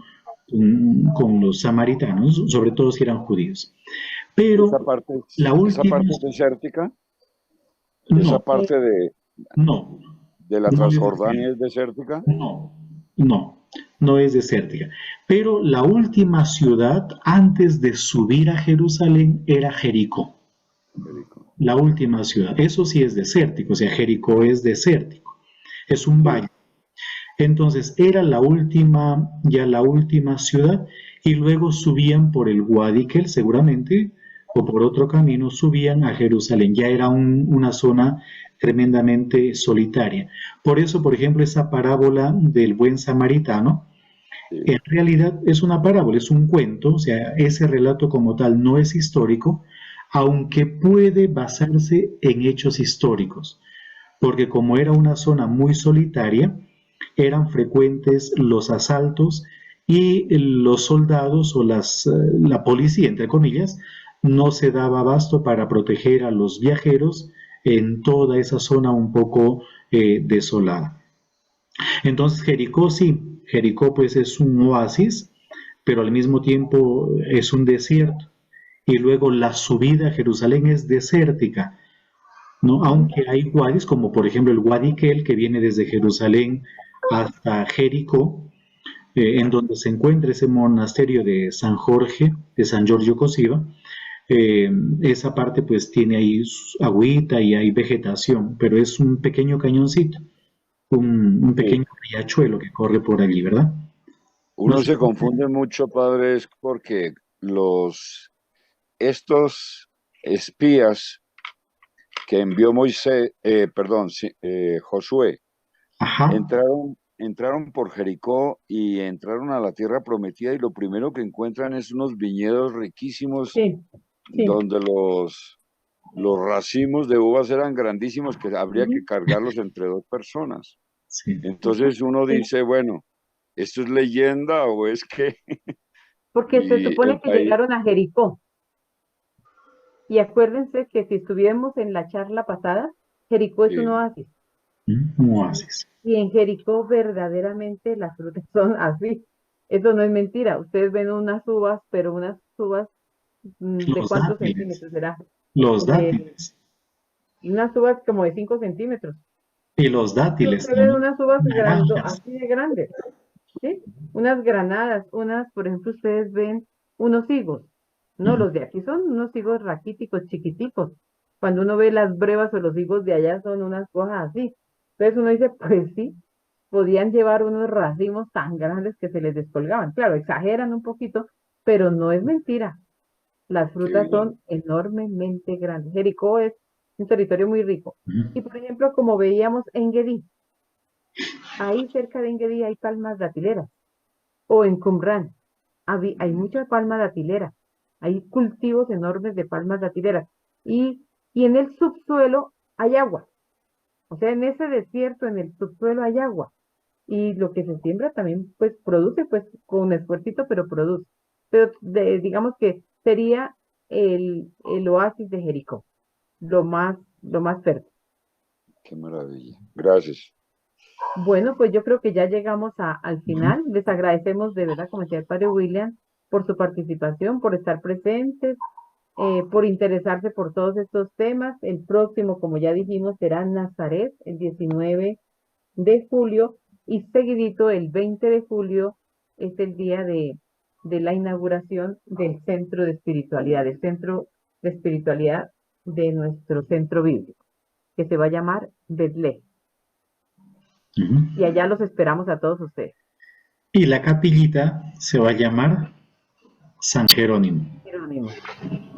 los samaritanos, sobre todo si eran judíos. Pero esa parte desértica, esa parte de la Transjordania es desértica. No es desértica. Pero la última ciudad antes de subir a Jerusalén era Jericó. La última ciudad. Eso sí es desértico, o sea, Jericó es desértico. Es un valle. Entonces era la última ciudad, y luego subían por el Guadiquel seguramente, o por otro camino subían a Jerusalén. Ya era una zona tremendamente solitaria. Por eso, por ejemplo, esa parábola del buen samaritano, en realidad es una parábola, es un cuento, o sea, ese relato como tal no es histórico, aunque puede basarse en hechos históricos, porque como era una zona muy solitaria, eran frecuentes los asaltos y los soldados o la policía, entre comillas, no se daba abasto para proteger a los viajeros en toda esa zona un poco desolada. Entonces Jericó sí, Jericó pues es un oasis, pero al mismo tiempo es un desierto. Y luego la subida a Jerusalén es desértica, ¿no? Aunque hay wadis, como por ejemplo el Wadi Kel, que viene desde Jerusalén hasta Jericó, en donde se encuentra ese monasterio de San Jorge, de San Giorgio Cosiva. Esa parte pues tiene ahí agüita y hay vegetación, pero es un pequeño cañoncito, un pequeño riachuelo que corre por allí, ¿verdad? Uno se confunde mucho, padre, es porque estos espías que envió Josué. Ajá. Entraron por Jericó y entraron a la tierra prometida, y lo primero que encuentran es unos viñedos riquísimos, Sí, sí. donde los racimos de uvas eran grandísimos, que habría que cargarlos entre 2 personas. Sí. Entonces uno dice, bueno, ¿esto es leyenda o es que...? Porque se Y supone el que país, llegaron a Jericó. Y acuérdense que si estuvimos en la charla pasada, Jericó es un oasis. un oasis. Y en Jericó verdaderamente las frutas son así. Eso no es mentira. Ustedes ven unas uvas, pero unas uvas, ¿de Los cuántos dátiles. centímetros será? Los dátiles. Unas uvas como de 5 centímetros. Y los dátiles Ustedes ven también. unas uvas Naranjas. así de grandes, ¿sí? Unas granadas, por ejemplo, ustedes ven unos higos. No, los de aquí son unos higos raquíticos, chiquiticos. Cuando uno ve las brevas o los higos de allá son unas cosas así. Entonces uno dice, pues sí, podían llevar unos racimos tan grandes que se les descolgaban. Claro, exageran un poquito, pero no es mentira. Las frutas son enormemente grandes. Jericó es un territorio muy rico. Y por ejemplo, como veíamos en Guedí, ahí cerca de Enguedí hay palmas datileras. O en Qumrán, hay mucha palma datilera. Hay cultivos enormes de palmas datileras. Y en el subsuelo hay agua. O sea, en ese desierto, en el subsuelo hay agua. Y lo que se siembra también, pues, produce, pues, con esfuercito, pero produce. Pero digamos que sería el oasis de Jericó, lo más fértil. Qué maravilla. Gracias. Bueno, pues yo creo que ya llegamos al final. Les agradecemos de verdad, como decía el padre William, por su participación, por estar presentes, por interesarse por todos estos temas. El próximo, como ya dijimos, será Nazaret, el 19 de julio, y seguidito el 20 de julio es el día de la inauguración del centro de espiritualidad, de nuestro centro bíblico, que se va a llamar Betlé. Y allá los esperamos a todos ustedes. Y la capillita se va a llamar San Jerónimo.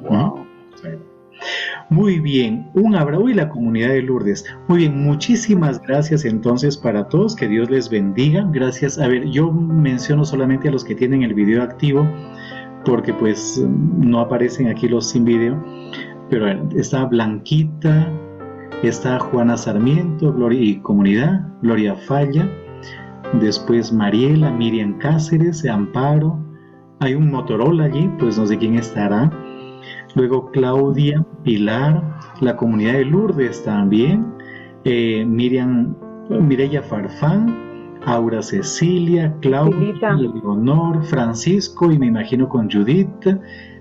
Wow. Muy bien, un abrazo y la comunidad de Lourdes. Muy bien, muchísimas gracias entonces para todos, que Dios les bendiga. Gracias. A ver, yo menciono solamente a los que tienen el video activo, porque pues no aparecen aquí los sin video, pero está Blanquita, está Juana Sarmiento, Gloria y Comunidad, Gloria Falla, después Mariela, Miriam Cáceres, Amparo, hay un Motorola allí, pues no sé quién estará. Luego Claudia, Pilar, la comunidad de Lourdes también, Mireya Farfán, Aura Cecilia, Claudia, Leonor, Francisco, y me imagino con Judith,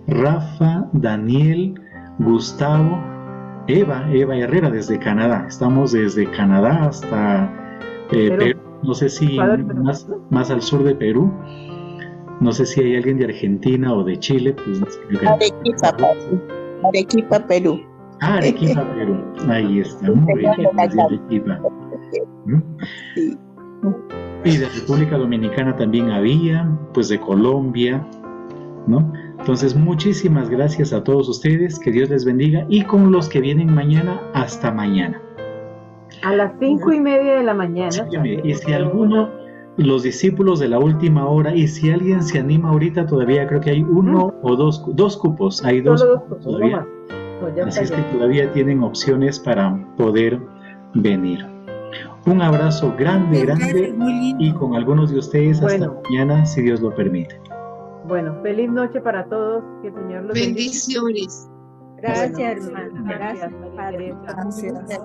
Rafa, Daniel, Gustavo, Eva Herrera desde Canadá. Estamos desde Canadá hasta Perú, no sé si más al sur de Perú. No sé si hay alguien de Argentina o de Chile. Pues, Arequipa, Perú. Arequipa, Perú. Ahí está. Muy bien, de Arequipa. Sí. Y de República Dominicana también había, pues de Colombia, ¿no? Entonces, muchísimas gracias a todos ustedes. Que Dios les bendiga. Y con los que vienen mañana, hasta mañana. A las 5:30 de la mañana. Sí, y si alguno, los discípulos de la última hora, y si alguien se anima ahorita, todavía creo que hay uno o dos cupos, hay dos cupos todavía, así es que todavía tienen opciones para poder venir. Un abrazo grande, y con algunos de ustedes hasta mañana, si Dios lo permite. Bueno, feliz noche para todos, que el Señor los bendiga. Bendiciones. Gracias, hermano. Gracias, Padre. Gracias.